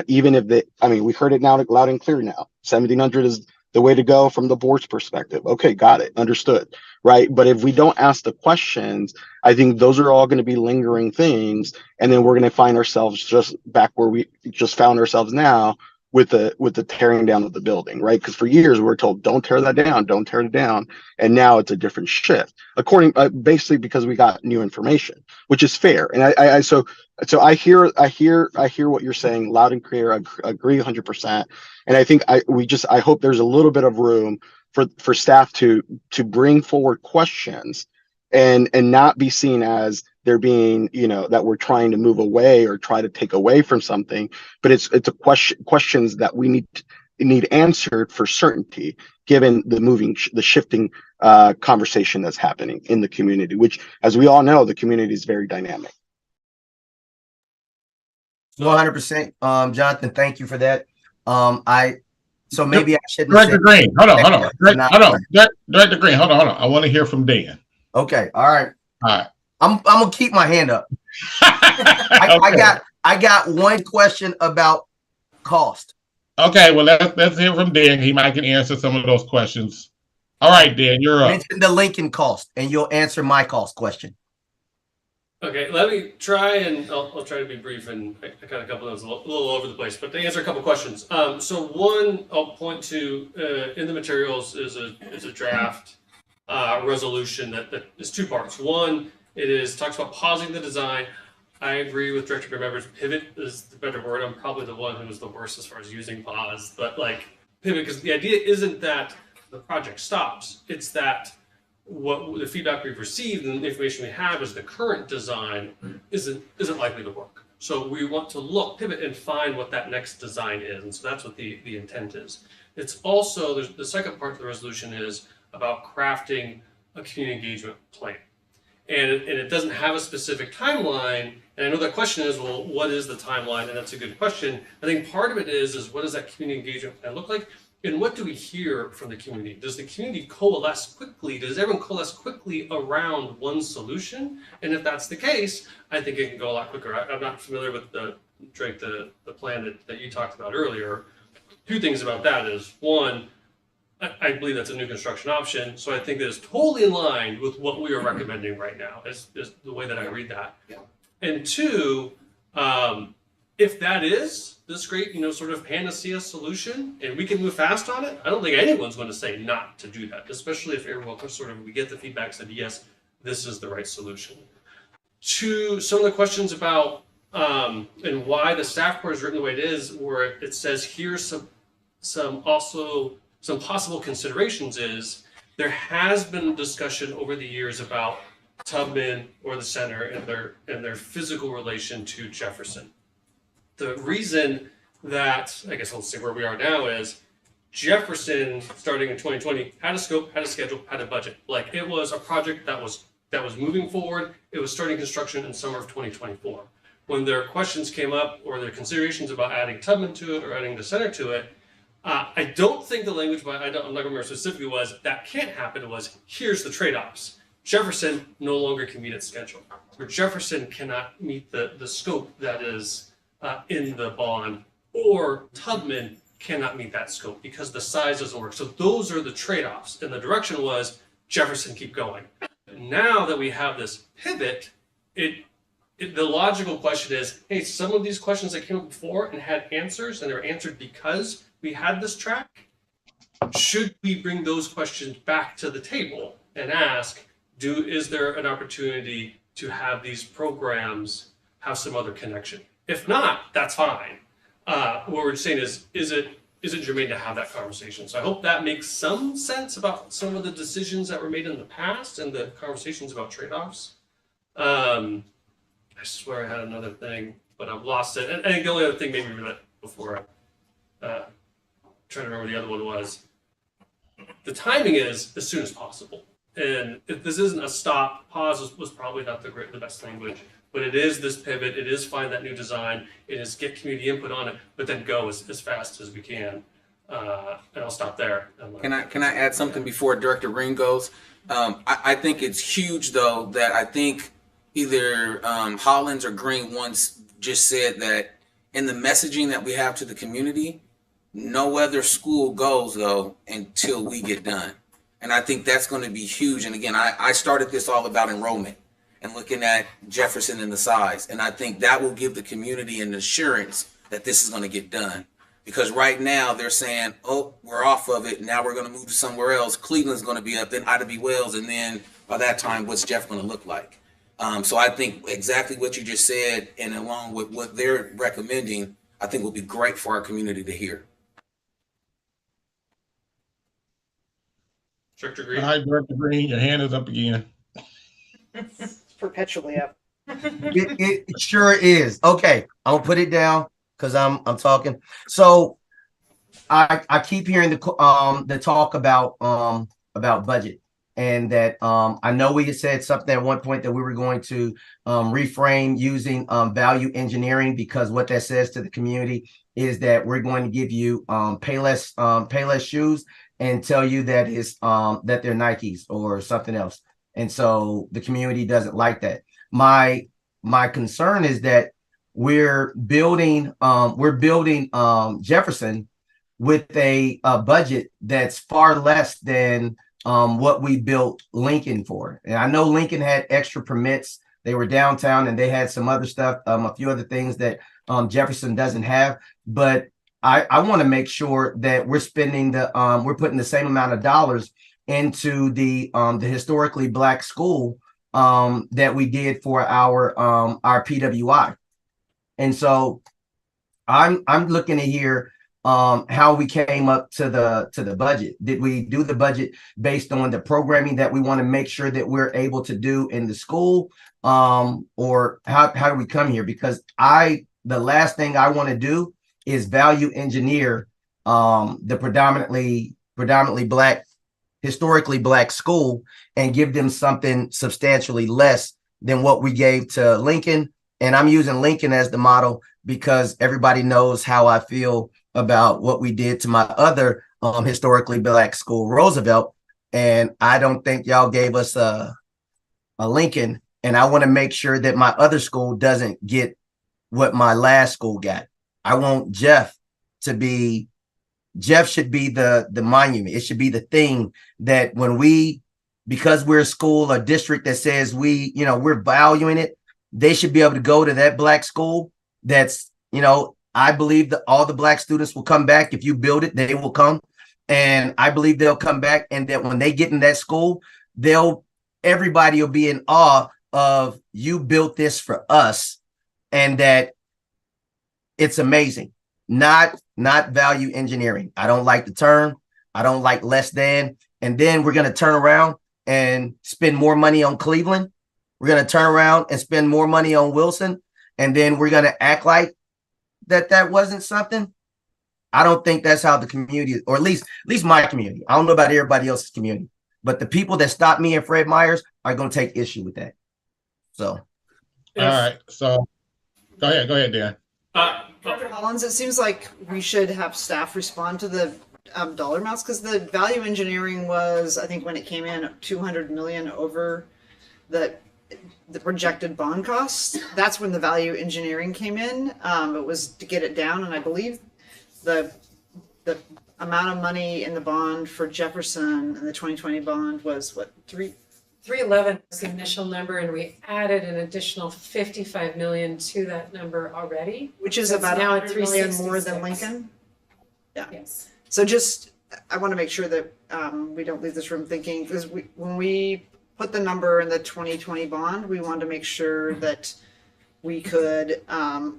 Speaker 13: even if we heard it now loud and clear now. 1700 is the way to go from the board's perspective. Okay, got it, understood, right? But if we don't ask the questions, I think those are all going to be lingering things, and then we're going to find ourselves just back where we just found ourselves now, with the tearing down of the building, right? Because for years we were told, don't tear that down, don't tear it down. And now it's a different shift, basically because we got new information, which is fair. And so I hear what you're saying loud and clear. I agree 100%. And I think I hope there's a little bit of room for staff to bring forward questions and not be seen as they're being, that we're trying to move away or try to take away from something, but it's a questions that we need answered for certainty, given the shifting conversation that's happening in the community, which, as we all know, the community is very dynamic.
Speaker 8: 100%. Jonathan, thank you for that. So maybe I shouldn't.
Speaker 3: Director Green, hold on. Director Green, hold on. I want to hear from Dan.
Speaker 8: Okay, all right.
Speaker 3: All right.
Speaker 8: I'm gonna keep my hand up. I got one question about cost.
Speaker 3: Okay, well let's hear from Dan. He might can answer some of those questions. All right, Dan, you're up.
Speaker 8: Mention the Lincoln cost, and you'll answer my cost question.
Speaker 4: Okay, let me try, and I'll try to be brief, and I got a couple of those a little over the place, but to answer a couple questions. So one I'll point to in the materials is a draft resolution that is two parts. One, talks about pausing the design. I agree with Director Green members. Pivot is the better word. I'm probably the one who was the worst as far as using pause, but pivot, because the idea isn't that the project stops. It's that what the feedback we've received and the information we have is the current design isn't likely to work. So we want to pivot and find what that next design is, and so that's what the intent is. It's also the second part of the resolution is about crafting a community engagement plan. And it doesn't have a specific timeline. And I know that question is, well, what is the timeline? And that's a good question. I think part of it is what does that community engagement plan look like? And what do we hear from the community? Does the community coalesce quickly? Does everyone coalesce quickly around one solution? And if that's the case, I think it can go a lot quicker. I'm not familiar with the plan that you talked about earlier. Two things about that is, one, I believe that's a new construction option, so I think that is totally in line with what we are recommending right now, is the way that I read that.
Speaker 14: Yeah.
Speaker 4: And two, if that is this great, sort of panacea solution, and we can move fast on it, I don't think anyone's going to say not to do that, especially if everyone we get the feedback that yes, this is the right solution. To some of the questions about and why the staff report is written the way it is, where it says here's some possible considerations is there has been discussion over the years about Tubman or the center and their physical relation to Jefferson. The reason that, I guess I'll say where we are now, is Jefferson, starting in 2020, had a scope, had a schedule, had a budget. It was a project that was moving forward. It was starting construction in summer of 2024. When their questions came up or their considerations about adding Tubman to it or adding the center to it, I don't think the language, but I'm not going to remember specifically, was that can't happen. It was, here's the trade-offs. Jefferson no longer can meet its schedule. Or Jefferson cannot meet the scope that is in the bond or Tubman cannot meet that scope because the size doesn't work. So those are the trade-offs. And the direction was Jefferson, keep going. Now that we have this pivot, the logical question is, hey, some of these questions that came up before and had answers, and they were answered because we had this track, should we bring those questions back to the table and ask, is there an opportunity to have these programs have some other connection? If not, that's fine. What we're saying is it germane to have that conversation? So I hope that makes some sense about some of the decisions that were made in the past and the conversations about trade-offs. I swear I had another thing, but I've lost it. And I think the only other thing maybe that before I trying to remember the other one was, the timing is as soon as possible. And if this isn't a stop, pause was probably not the best language, but it is this pivot, it is find that new design, it is get community input on it, but then go as fast as we can. And I'll stop there.
Speaker 14: Can I add something before Director Green goes? I think it's huge though that I think either Hollins or Green once just said that in the messaging that we have to the community, no other school goes though until we get done. And I think that's going to be huge. And again, I started this all about enrollment and looking at Jefferson and the size. And I think that will give the community an assurance that this is going to get done. Because right now they're saying, oh, we're off of it. Now we're going to move to somewhere else. Cleveland's going to be up, then Ida B. Wells. And then by that time, what's Jeff going to look like? So I think exactly what you just said, and along with what they're recommending, I think will be great for our community to hear.
Speaker 4: Director Green.
Speaker 3: Hi, Director Green. Your hand is up again.
Speaker 1: It's perpetually up.
Speaker 8: It sure is. Okay, I'll put it down because I'm talking. So I keep hearing the talk about budget, and that I know we had said something at one point that we were going to reframe using value engineering, because what that says to the community is that we're going to give you pay less shoes and tell you that it's that they're Nikes or something else. And so the community doesn't like that. My concern is that we're building Jefferson with a budget that's far less than what we built Lincoln for. And I know Lincoln had extra permits. They were downtown and they had some other stuff, a few other things that Jefferson doesn't have. But I want to make sure that we're spending we're putting the same amount of dollars into the historically Black school that we did for our PWI. And so I'm looking to hear how we came up to the budget. Did we do the budget based on the programming that we want to make sure that we're able to do in the school, or how do we come here? Because the last thing I want to do is value engineer the predominantly Black, historically Black school and give them something substantially less than what we gave to Lincoln. And I'm using Lincoln as the model because everybody knows how I feel about what we did to my other historically Black school, Roosevelt. And I don't think y'all gave us a Lincoln. And I want to make sure that my other school doesn't get what my last school got. I want Jeff should be the monument. It should be the thing that because we're a school, a district that says we're valuing it, they should be able to go to that Black school. That's, I believe that all the Black students will come back. If you build it, they will come. And I believe they'll come back, and that when they get in that school, everybody will be in awe of, you built this for us, and that it's amazing. Not value engineering. I don't like the term. I don't like less than. And then we're going to turn around and spend more money on Cleveland. We're going to turn around and spend more money on Wilson. And then we're going to act like that wasn't something. I don't think that's how the community, or at least my community. I don't know about everybody else's community, but the people that stopped me and Fred Myers are going to take issue with that. So.
Speaker 3: All right. So go ahead, Dan.
Speaker 1: Dr. Hollins, it seems like we should have staff respond to the dollar amounts, because the value engineering was, I think when it came in, 200 million over that. the projected bond costs. That's when the value engineering came in. It was to get it down, and I believe the amount of money in the bond for Jefferson and the 2020 bond was what,
Speaker 6: 311 was the initial number, and we added an additional 55 million to that number already,
Speaker 1: which is
Speaker 6: so it's
Speaker 1: about
Speaker 6: now at
Speaker 1: 100 million more than
Speaker 6: 366.
Speaker 1: Lincoln. Yeah.
Speaker 6: Yes.
Speaker 1: So just, I want to make sure that we don't leave this room thinking, because when we put the number in the 2020 bond, we wanted to make sure that we could,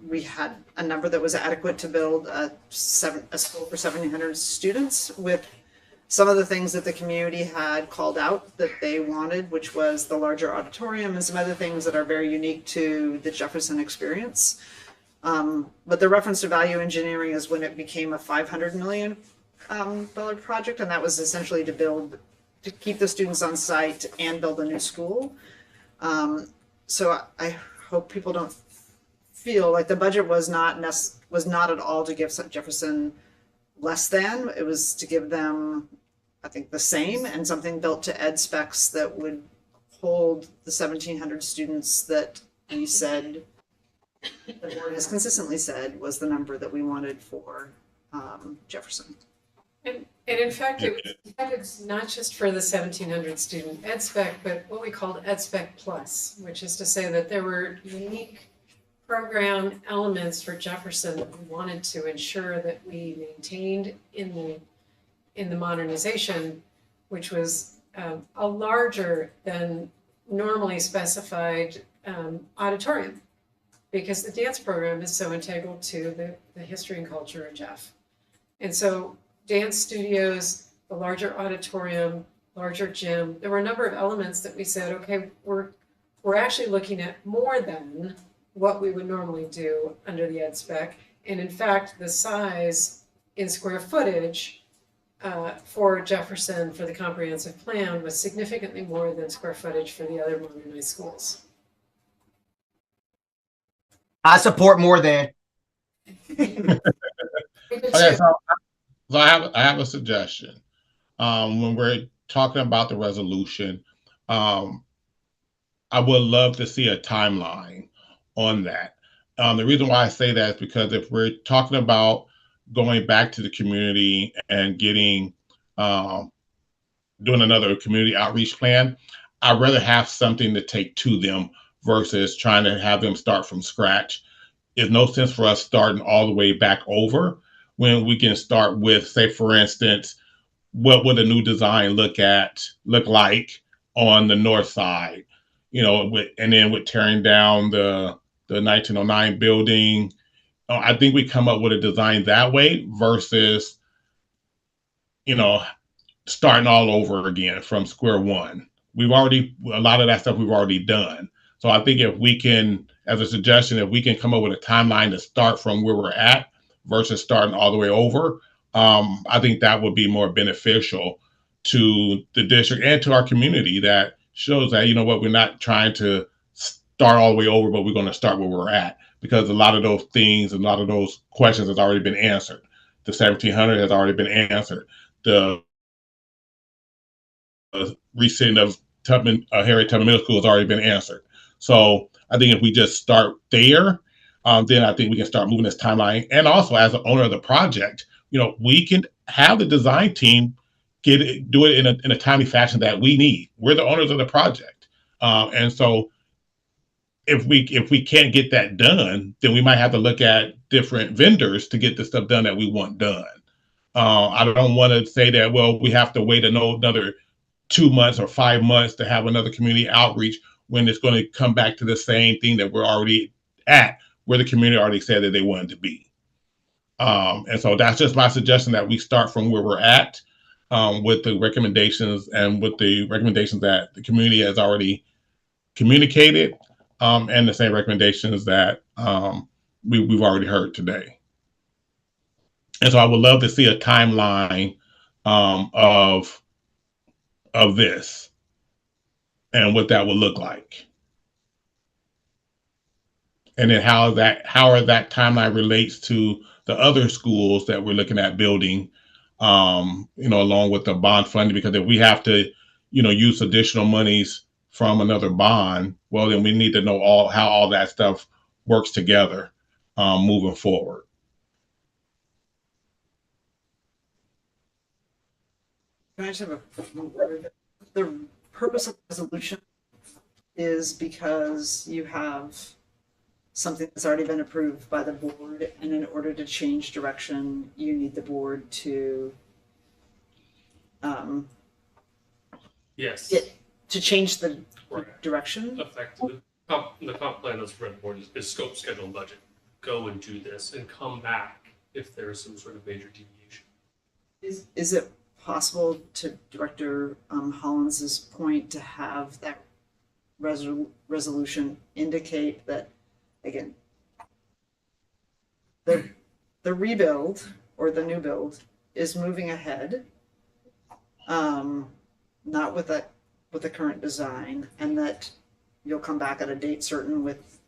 Speaker 1: we had a number that was adequate to build a school for 1,700 students, with some of the things that the community had called out that they wanted, which was the larger auditorium and some other things that are very unique to the Jefferson experience. But the reference to value engineering is when it became a $500 million project, and that was essentially to keep the students on site and build a new school. So I hope people don't feel like the budget was not at all to give Jefferson less than. It was to give them, I think, the same, and something built to ed specs that would hold the 1,700 students that we said, the board has consistently said, was the number that we wanted for Jefferson.
Speaker 6: And in fact, it's not just for the 1,700 student ed spec, but what we called ed spec plus, which is to say that there were unique program elements for Jefferson that we wanted to ensure that we maintained in the modernization, which was a larger than normally specified auditorium, because the dance program is so integral to the history and culture of Jeff. And so dance studios, the larger auditorium, larger gym, there were a number of elements that we said, okay, we're actually looking at more than what we would normally do under the ed spec. And in fact, the size in square footage for Jefferson for the comprehensive plan was significantly more than square footage for the other modernized schools.
Speaker 8: I support more than.
Speaker 3: Okay, so I have a suggestion. When we're talking about the resolution, I would love to see a timeline on that. The reason why I say that is because if we're talking about going back to the community and getting doing another community outreach plan, I'd rather have something to take to them versus trying to have them start from scratch. There's no sense for us starting all the way back over when we can start with, say, for instance, what would a new design look like on the north side, and then with tearing down the 1909 building. I think we come up with a design that way versus, starting all over again from square one. A lot of that stuff we've already done. So I think if we can, as a suggestion, if we can come up with a timeline to start from where we're at versus starting all the way over, I think that would be more beneficial to the district and to our community. That shows that, we're not trying to start all the way over, but we're going to start where we're at, because a lot of those things, a lot of those questions has already been answered. The 1,700 has already been answered. The resetting of Harriet Tubman Middle School has already been answered. So I think if we just start there, then I think we can start moving this timeline. And also, as the owner of the project, we can have the design team do it in a timely fashion that we need. We're the owners of the project, and so if we can't get that done, then we might have to look at different vendors to get the stuff done that we want done. I don't want to say that, well, we have to wait another 2 months or 5 months to have another community outreach, when it's going to come back to the same thing that we're already at, where the community already said that they wanted to be. And so that's just my suggestion, that we start from where we're at, with the recommendations that the community has already communicated, and the same recommendations that we've already heard today. And so I would love to see a timeline of this and what that would look like, and then how that timeline relates to the other schools that we're looking at building, along with the bond funding. Because if we have to, use additional monies from another bond, well, then we need to know how all that stuff works together moving forward.
Speaker 1: Can I just have the purpose of the resolution is because you have something that's already been approved by the board, and in order to change direction, you need the board to
Speaker 4: Yes.
Speaker 1: to change the
Speaker 4: Right.
Speaker 1: direction.
Speaker 4: Effectively, the comp plan that's for the board is scope, schedule, and budget. Go and do this and come back if there is some sort of major deviation.
Speaker 1: Is it possible, to Director Hollins's point, to have that resolution indicate that, again, the rebuild or the new build is moving ahead, not with the current design, and that you'll come back at a date certain with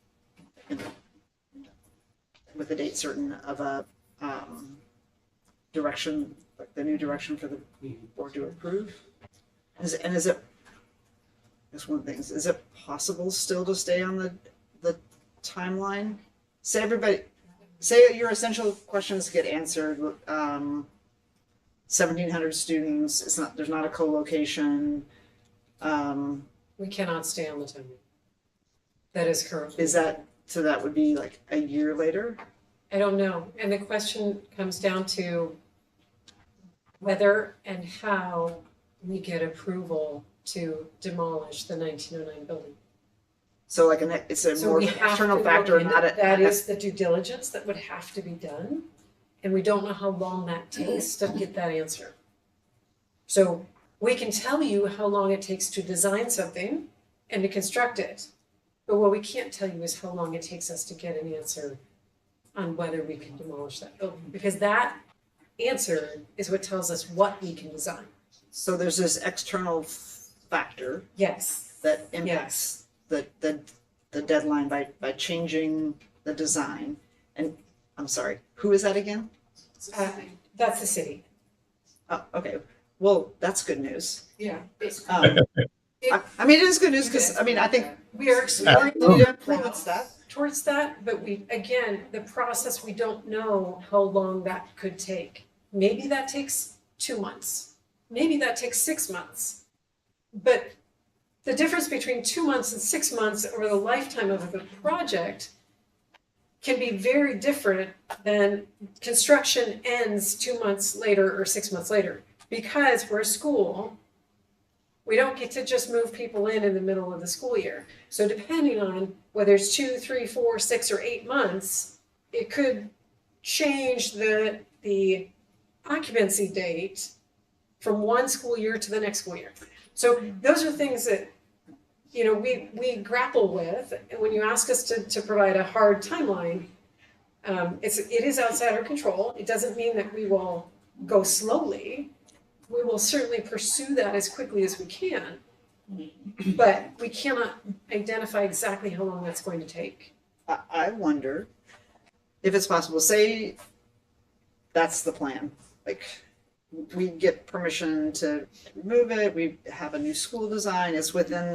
Speaker 1: a date certain of a direction, like the new direction for the board to approve? Is it, that's one thing, is it possible still to stay on the timeline? Say your essential questions get answered, 1,700 students, there's not a co-location.
Speaker 6: We cannot stay on the timeline. That is currently.
Speaker 1: So that would be like a year later?
Speaker 6: I don't know. And the question comes down to whether and how we get approval to demolish the 1909 building.
Speaker 1: So like it's a more external factor, not a.
Speaker 6: That is the due diligence that would have to be done. And we don't know how long that takes to get that answer. So we can tell you how long it takes to design something and to construct it. But what we can't tell you is how long it takes us to get an answer on whether we can demolish that building. Because that answer is what tells us what we can design.
Speaker 1: So there's this external factor.
Speaker 6: Yes.
Speaker 1: That impacts the deadline by changing the design. And I'm sorry, who is that again?
Speaker 6: That's the city.
Speaker 1: Oh, okay. Well, that's good news.
Speaker 6: Yeah.
Speaker 1: I mean, it is good news because, I mean, I think
Speaker 6: we are exploring
Speaker 1: towards that.
Speaker 6: But the process, we don't know how long that could take. Maybe that takes 2 months. Maybe that takes 6 months. But the difference between 2 months and 6 months over the lifetime of the project can be very different than construction ends 2 months later or 6 months later. Because we're a school, we don't get to just move people in the middle of the school year. So depending on whether it's 2, 3, 4, 6, or 8 months, it could change the occupancy date from one school year to the next school year. So those are things that, you know, we grapple with. And when you ask us to provide a hard timeline, it is outside our control. It doesn't mean that we will go slowly. We will certainly pursue that as quickly as we can, but we cannot identify exactly how long that's going to take.
Speaker 1: I wonder if it's possible, say that's the plan, like we get permission to remove it, we have a new school design, it's within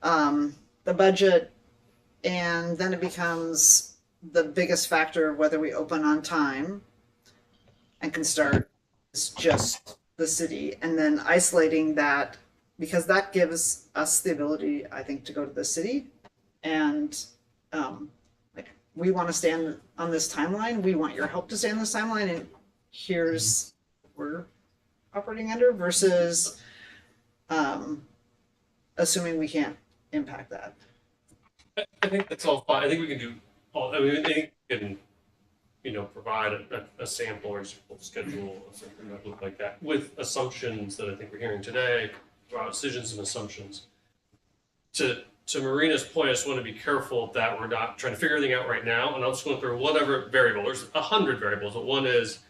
Speaker 1: the budget, and then it becomes the biggest factor of whether we open on time and can start. It's just the city, and then isolating that, because that gives us the ability, I think, to go to the city and like, we want to stand on this timeline, we want your help to stay on this timeline, and here's what we're operating under, versus assuming we can't impact that.
Speaker 4: I think that's all fine. I think we can do all, I mean, I think we can, you know, provide a sample or schedule or something that look like that with assumptions that I think we're hearing today, about decisions and assumptions. To Marina's point, I just want to be careful that we're not trying to figure everything out right now. And I'll just go through whatever variable. There's 100 variables, but one is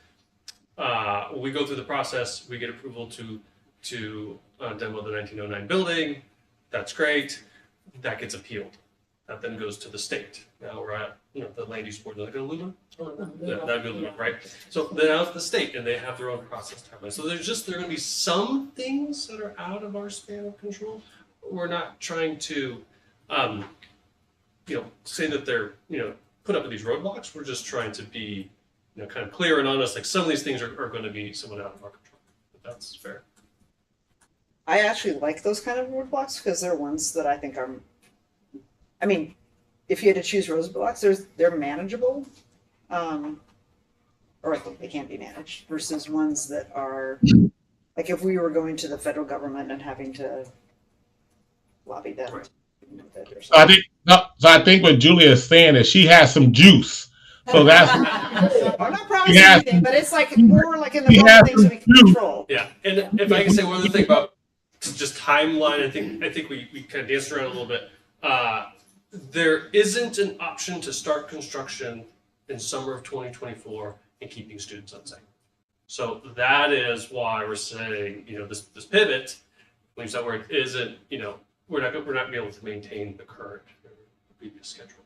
Speaker 4: we go through the process, we get approval to demo the 1909 building. That's great. That gets appealed. That then goes to the state. Now we're at, you know, the land use board. Does that go to Luma? That'd be Luma, right? So then now it's the state, and they have their own process timeline. So there are going to be some things that are out of our span of control. we're not trying to, say that they're, put up with these roadblocks. We're just trying to be, kind of clear and honest. Like some of these things are going to be somewhat out of our control. But that's fair.
Speaker 1: I actually like those kind of roadblocks because they're ones that I think are, I mean, if you had to choose roadblocks, they're manageable, or I think they can be managed, versus ones that are, like if we were going to the federal government and having to lobby them.
Speaker 4: Right.
Speaker 3: So I think what Julia is saying is she has some juice. So that's.
Speaker 1: I'm not promising anything, but it's like more like in the realm of things that we can control.
Speaker 4: Yeah, and if I can say one other thing about just timeline, I think we kind of danced around a little bit. There isn't an option to start construction in summer of 2024 and keeping students on site. So that is why we're saying, this pivot, we use that word, isn't, we're not going to be able to maintain the current previous schedule.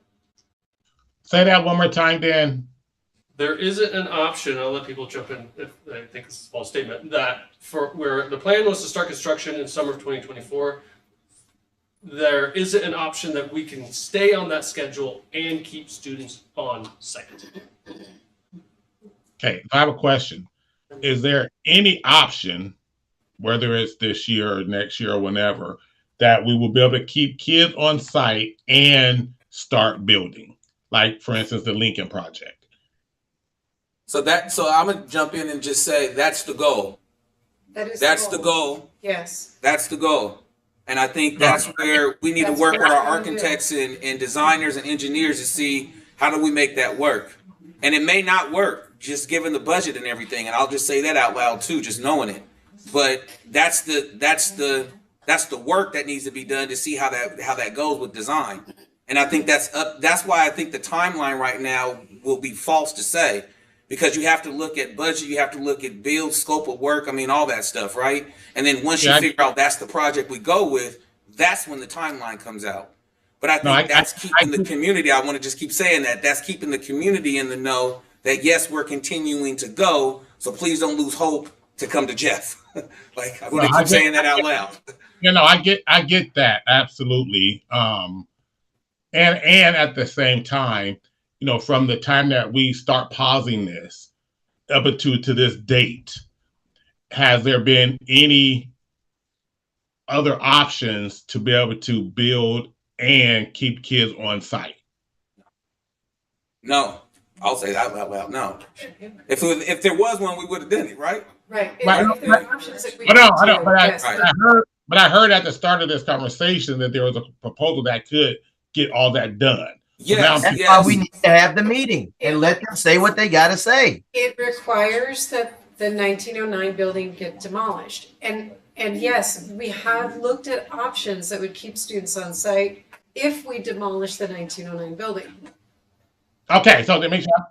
Speaker 3: Say that one more time, Dan.
Speaker 4: There isn't an option, I'll let people jump in if I think this is a false statement, that for where the plan was to start construction in summer of 2024, there isn't an option that we can stay on that schedule and keep students on site.
Speaker 3: Okay, I have a question. Is there any option, whether it's this year or next year or whenever, that we will be able to keep kids on site and start building? Like, for instance, the Lincoln project.
Speaker 14: So I'm gonna jump in and just say that's the goal. That's the goal.
Speaker 6: Yes.
Speaker 14: That's the goal. And I think that's where we need to work with our architects and designers and engineers to see how do we make that work. And it may not work just given the budget and everything. And I'll just say that out loud too, just knowing it. But that's the work that needs to be done to see how that goes with design. And I think that's why I think the timeline right now will be false to say, because you have to look at budget, you have to look at build, scope of work, I mean, all that stuff, right? And then once you figure out that's the project we go with, that's when the timeline comes out. But I think that's keeping the community, I want to just keep saying that's keeping the community in the know that yes, we're continuing to go, so please don't lose hope to come to Jeff. Like, I want to keep saying that out loud.
Speaker 3: I get that, absolutely. And at the same time, from the time that we start pausing this up to this date, has there been any other options to be able to build and keep kids on site?
Speaker 14: No, I'll say that out loud. No. If there was one, we would have done it, right?
Speaker 6: Right.
Speaker 3: I heard at the start of this conversation that there was a proposal that could get all that done.
Speaker 8: Yes, that's why we need to have the meeting and let them say what they got to say.
Speaker 6: It requires that the 1909 building get demolished. And yes, we have looked at options that would keep students on site if we demolish the 1909 building.
Speaker 3: Okay, so I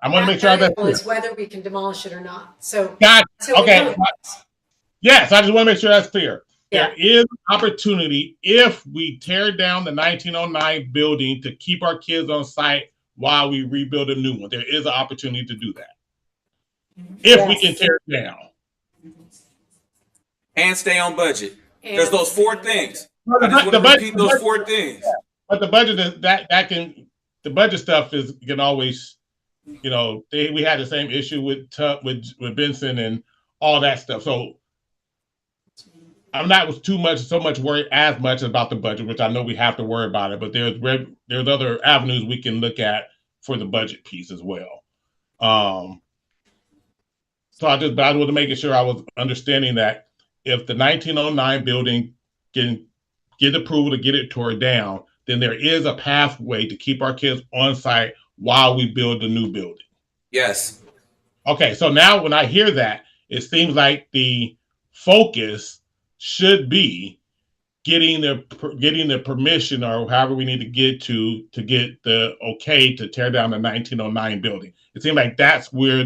Speaker 3: want to make sure that
Speaker 6: is whether we can demolish it or not. So
Speaker 3: okay. Yes, I just want to make sure that's clear. There is an opportunity if we tear down the 1909 building to keep our kids on site while we rebuild a new one. There is an opportunity to do that. If we can tear it down.
Speaker 14: And stay on budget. There's those four things. I just want to repeat those four things.
Speaker 3: But the budget is the budget stuff can always, we had the same issue with Benson and all that stuff. So I'm not so much worried as much about the budget, which I know we have to worry about it, but there's other avenues we can look at for the budget piece as well. So I was making sure I was understanding that if the 1909 building can get approval to get it torn down, then there is a pathway to keep our kids on site while we build the new building.
Speaker 14: Yes.
Speaker 3: Okay, so now when I hear that, it seems like the focus should be getting the permission or however we need to get the okay to tear down the 1909 building. It seems like that's where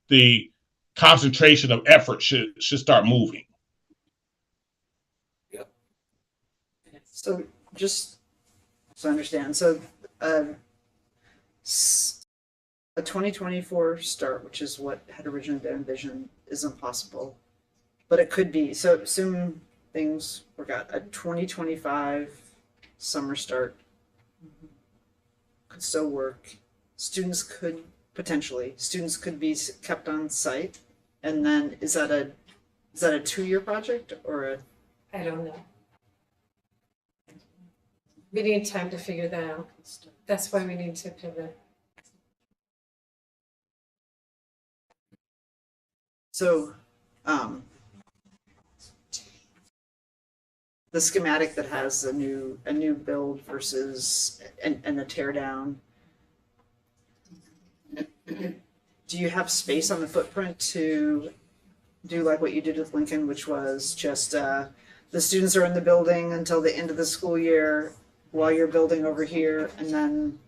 Speaker 3: the concentration of effort should start moving.
Speaker 14: Yep.
Speaker 1: So just so I understand, so a 2024 start, which is what had originally been envisioned, is impossible. But it could be. So assume things work out. A 2025 summer start could still work. Students could be kept on site, and then is that a 2-year project or a?
Speaker 6: I don't know. We need time to figure that out. That's why we need to pivot.
Speaker 1: So, the schematic that has a new build versus and a tear down. Do you have space on the footprint to do like what you did with Lincoln, which was just the students are in the building until the end of the school year while you're building over here, and then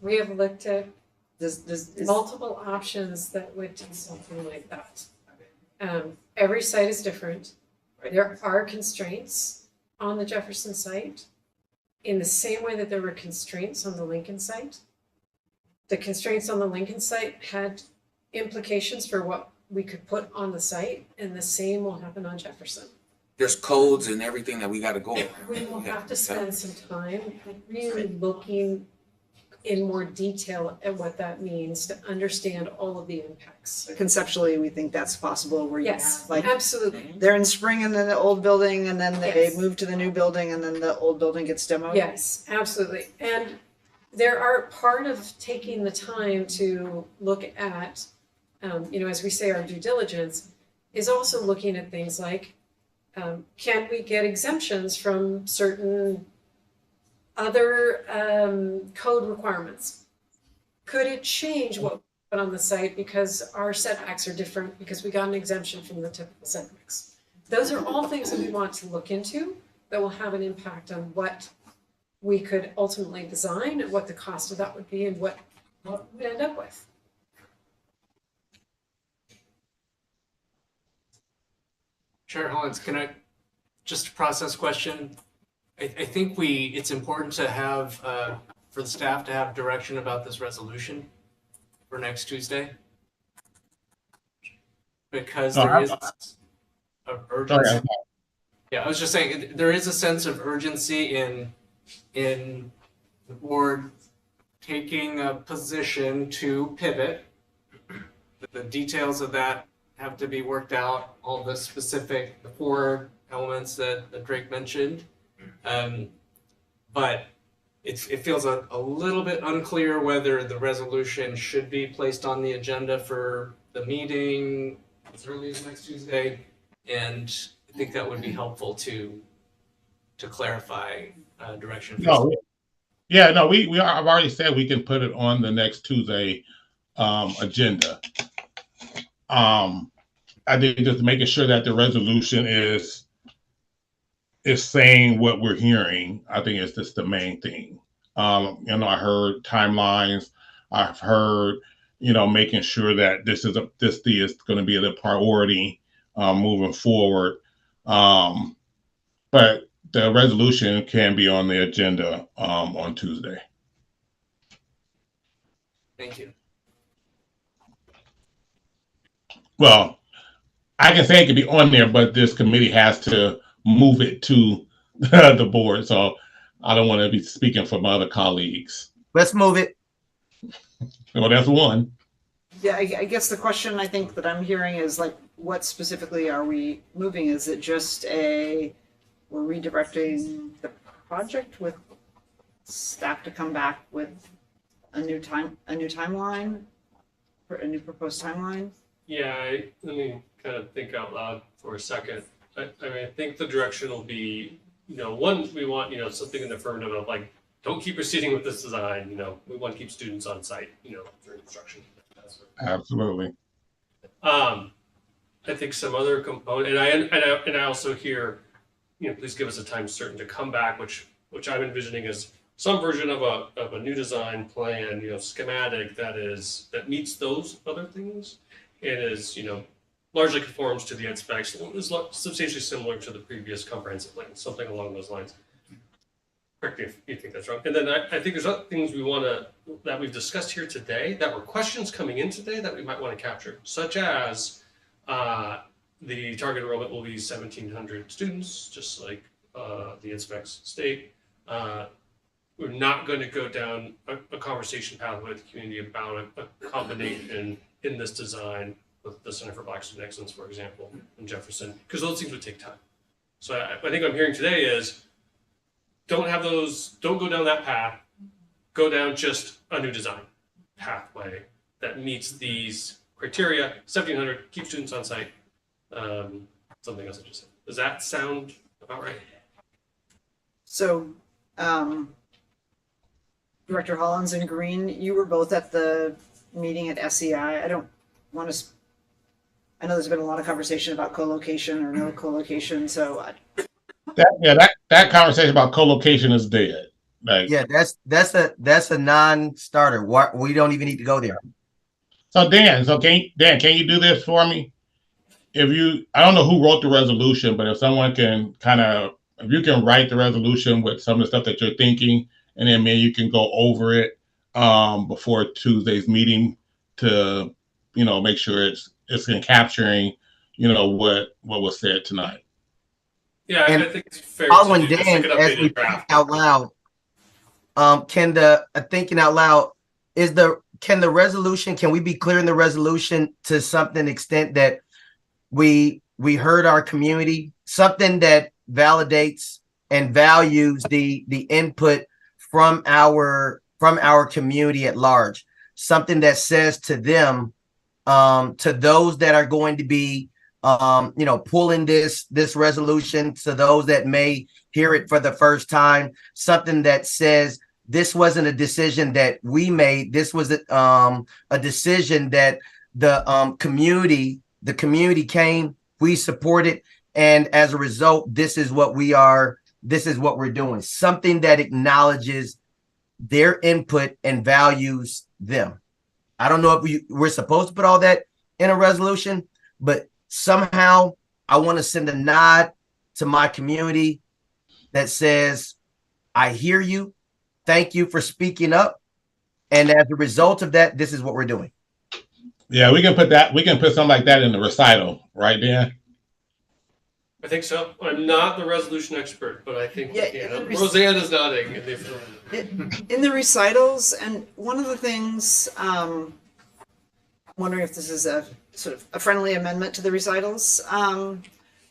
Speaker 6: we have looked at
Speaker 1: is
Speaker 6: multiple options that would do something like that. Every site is different. Right. There are constraints on the Jefferson site in the same way that there were constraints on the Lincoln site. The constraints on the Lincoln site had implications for what we could put on the site, and the same will happen on Jefferson.
Speaker 14: There's codes and everything that we got to go over.
Speaker 6: We will have to spend some time really looking in more detail at what that means to understand all of the impacts.
Speaker 1: Conceptually, we think that's possible where you have like
Speaker 6: absolutely.
Speaker 1: They're in spring and then the old building, and then they move to the new building, and then the old building gets demoed.
Speaker 6: Yes, absolutely. And there are part of taking the time to look at, as we say, our due diligence is also looking at things like, can we get exemptions from certain other code requirements? Could it change what we put on the site because our setbacks are different because we got an exemption from the typical setbacks? Those are all things that we want to look into that will have an impact on what we could ultimately design and what the cost of that would be and what we'd end up with.
Speaker 9: Chair Hollins, can I just process question? I think it's important to have, for the staff to have direction about this resolution for next Tuesday. Because there is a urgency. Yeah, I was just saying, there is a sense of urgency in the board taking a position to pivot. The details of that have to be worked out, all the specific, the 4 elements that Drake mentioned. But it feels a little bit unclear whether the resolution should be placed on the agenda for the meeting as early as next Tuesday. And I think that would be helpful to clarify direction.
Speaker 3: I've already said we can put it on the next Tuesday agenda. I think just making sure that the resolution is saying what we're hearing. I think it's just the main thing. I heard timelines. I've heard, making sure that this is going to be the priority moving forward. But the resolution can be on the agenda on Tuesday.
Speaker 9: Thank you.
Speaker 3: Well, I can say it could be on there, but this committee has to move it to the board. So I don't want to be speaking for my other colleagues.
Speaker 8: Let's move it.
Speaker 3: Well, that's one.
Speaker 1: Yeah, I guess the question I think that I'm hearing is like, what specifically are we moving? Is it just we're redirecting the project with staff to come back with a new timeline, for a new proposed timeline?
Speaker 4: Yeah, let me kind of think out loud for a second. I think the direction will be, one, we want, something in the affirmative of like, don't keep proceeding with this design. We want to keep students on site, during construction.
Speaker 3: Absolutely.
Speaker 4: I think some other component, and I also hear, please give us a time certain to come back, which I'm envisioning as some version of a new design plan, schematic that meets those other things and is, largely conforms to the ed specs, is substantially similar to the previous comprehensive plan, something along those lines. Correct me if you think that's wrong. And then I think there's other things that we've discussed here today that were questions coming in today that we might want to capture, such as the target enrollment will be 1,700 students, just like the inspects state. We're not going to go down a conversation path with the community about a combination in this design with the Center for Black Student Excellence, for example, in Jefferson, because those things would take time. So I think what I'm hearing today is don't go down that path, go down just a new design pathway that meets these criteria, 1,700, keep students on site, something else I just said. Does that sound about right?
Speaker 1: So, Director Hollins and Green, you were both at the meeting at SEI. I don't want to, I know there's been a lot of conversation about co-location or no co-location, so.
Speaker 3: That conversation about co-location is dead. Like,
Speaker 8: yeah, that's a non-starter. We don't even need to go there.
Speaker 3: So Dan, can you do this for me? I don't know who wrote the resolution, but if someone can if you can write the resolution with some of the stuff that you're thinking, and then maybe you can go over it before Tuesday's meeting to, make sure it's capturing, what was said tonight.
Speaker 4: Yeah,
Speaker 8: and
Speaker 4: I think it's fair.
Speaker 8: Following Dan, as we think out loud, thinking out loud, can we be clear in the resolution to something extent that we heard our community, something that validates and values the input from our community at large, something that says to them, to those that are going to be pulling this resolution, to those that may hear it for the first time, something that says this wasn't a decision that we made. This was a decision that the community came, we supported, and as a result, this is what we're doing. Something that acknowledges their input and values them. I don't know if we're supposed to put all that in a resolution, but somehow I want to send a nod to my community that says, I hear you. Thank you for speaking up. And as a result of that, this is what we're doing.
Speaker 3: Yeah, we can put something like that in the recital, right, Dan?
Speaker 4: I think so. I'm not the resolution expert, but I think Roseanne is nodding.
Speaker 1: In the recitals, and one of the things, I'm wondering if this is a sort of a friendly amendment to the recitals,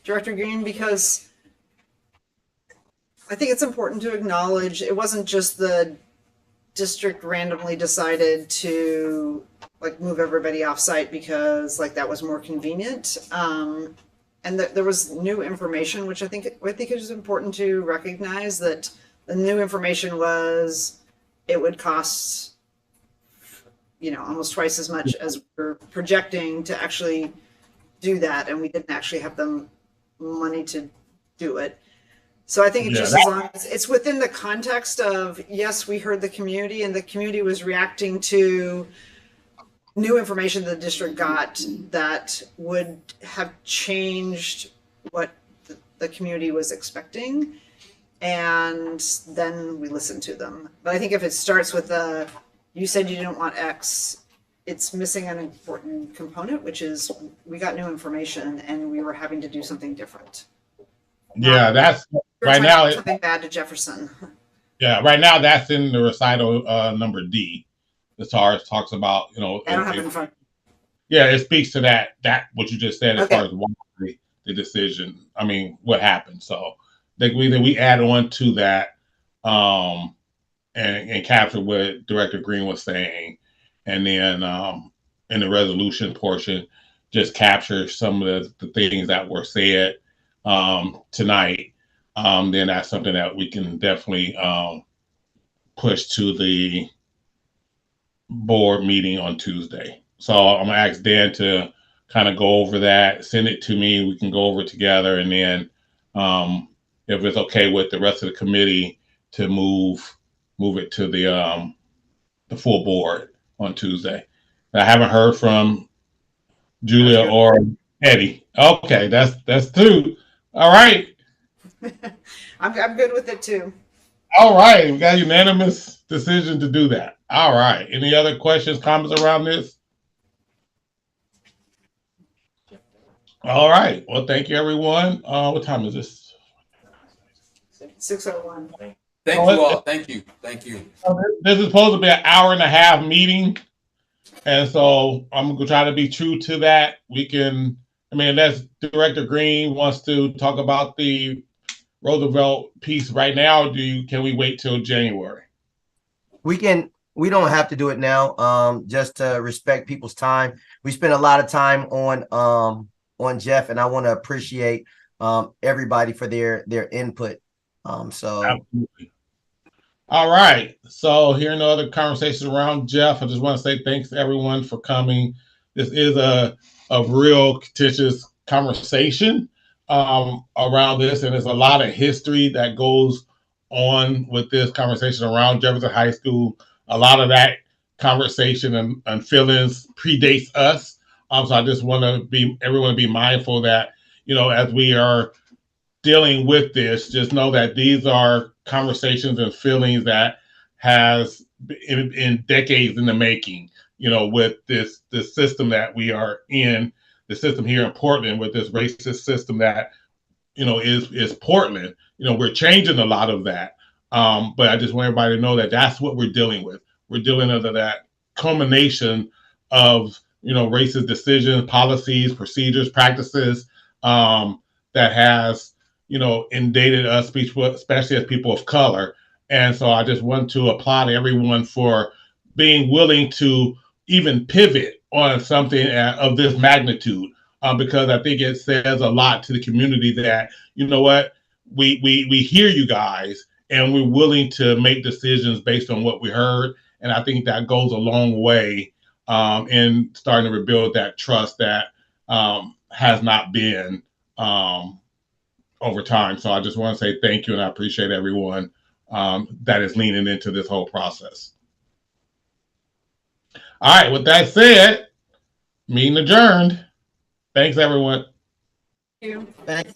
Speaker 1: Director Green, because I think it's important to acknowledge it wasn't just the district randomly decided to move everybody off site because that was more convenient. And there was new information, which I think it is important to recognize that the new information was it would cost, almost twice as much as we're projecting to actually do that. And we didn't actually have the money to do it. So I think as long as it's within the context of, yes, we heard the community and the community was reacting to new information the district got that would have changed what the community was expecting. And then we listened to them. But I think if it starts with you said you didn't want X, it's missing an important component, which is we got new information and we were having to do something different.
Speaker 3: Yeah, that's right now.
Speaker 1: Something bad to Jefferson.
Speaker 3: Yeah, right now that's in the recital number D. As far as talks about,
Speaker 1: I don't have it in front.
Speaker 3: Yeah, it speaks to that what you just said as far as why the decision. I mean, what happened. So I think we add on to that and capture what Director Green was saying, and then in the resolution portion, just capture some of the things that were said tonight. Then that's something that we can definitely push to the board meeting on Tuesday. So I'm gonna ask Dan to kind of go over that, send it to me. We can go over it together, and then if it's okay with the rest of the committee to move it to the full board on Tuesday. I haven't heard from Julia or Eddie. Okay, that's two. All right.
Speaker 1: I'm good with it too.
Speaker 3: All right, we got a unanimous decision to do that. All right. Any other questions, comments around this? All right. Well, thank you, everyone. What time is this?
Speaker 1: 6:01.
Speaker 14: Thank you all. Thank you. Thank you.
Speaker 3: This is supposed to be an hour-and-a-half meeting, and so I'm gonna try to be true to that. We can, I mean, unless Director Green wants to talk about the Roosevelt piece right now, can we wait till January?
Speaker 8: We don't have to do it now, just to respect people's time. We spent a lot of time on Jeff, and I want to appreciate everybody for their input.
Speaker 3: Absolutely. All right. So hearing no other conversations around Jeff, I just want to say thanks to everyone for coming. This is a real contentious conversation around this, and there's a lot of history that goes on with this conversation around Jefferson High School. A lot of that conversation and feelings predates us. So I just want everyone to be mindful that, as we are dealing with this, just know that these are conversations and feelings that has in decades in the making, with this system that we are in, the system here in Portland, with this racist system that, is Portland. We're changing a lot of that. But I just want everybody to know that that's what we're dealing with. We're dealing with that culmination of, racist decisions, policies, procedures, practices, that has, inundated us, especially as people of color. And so I just want to applaud everyone for being willing to even pivot on something of this magnitude, because I think it says a lot to the community that, you know what, we hear you guys, and we're willing to make decisions based on what we heard. And I think that goes a long way in starting to rebuild that trust that has not been over time. So I just want to say thank you, and I appreciate everyone that is leaning into this whole process. All right, with that said, meeting adjourned. Thanks, everyone.
Speaker 6: Thank you.
Speaker 8: Thank you.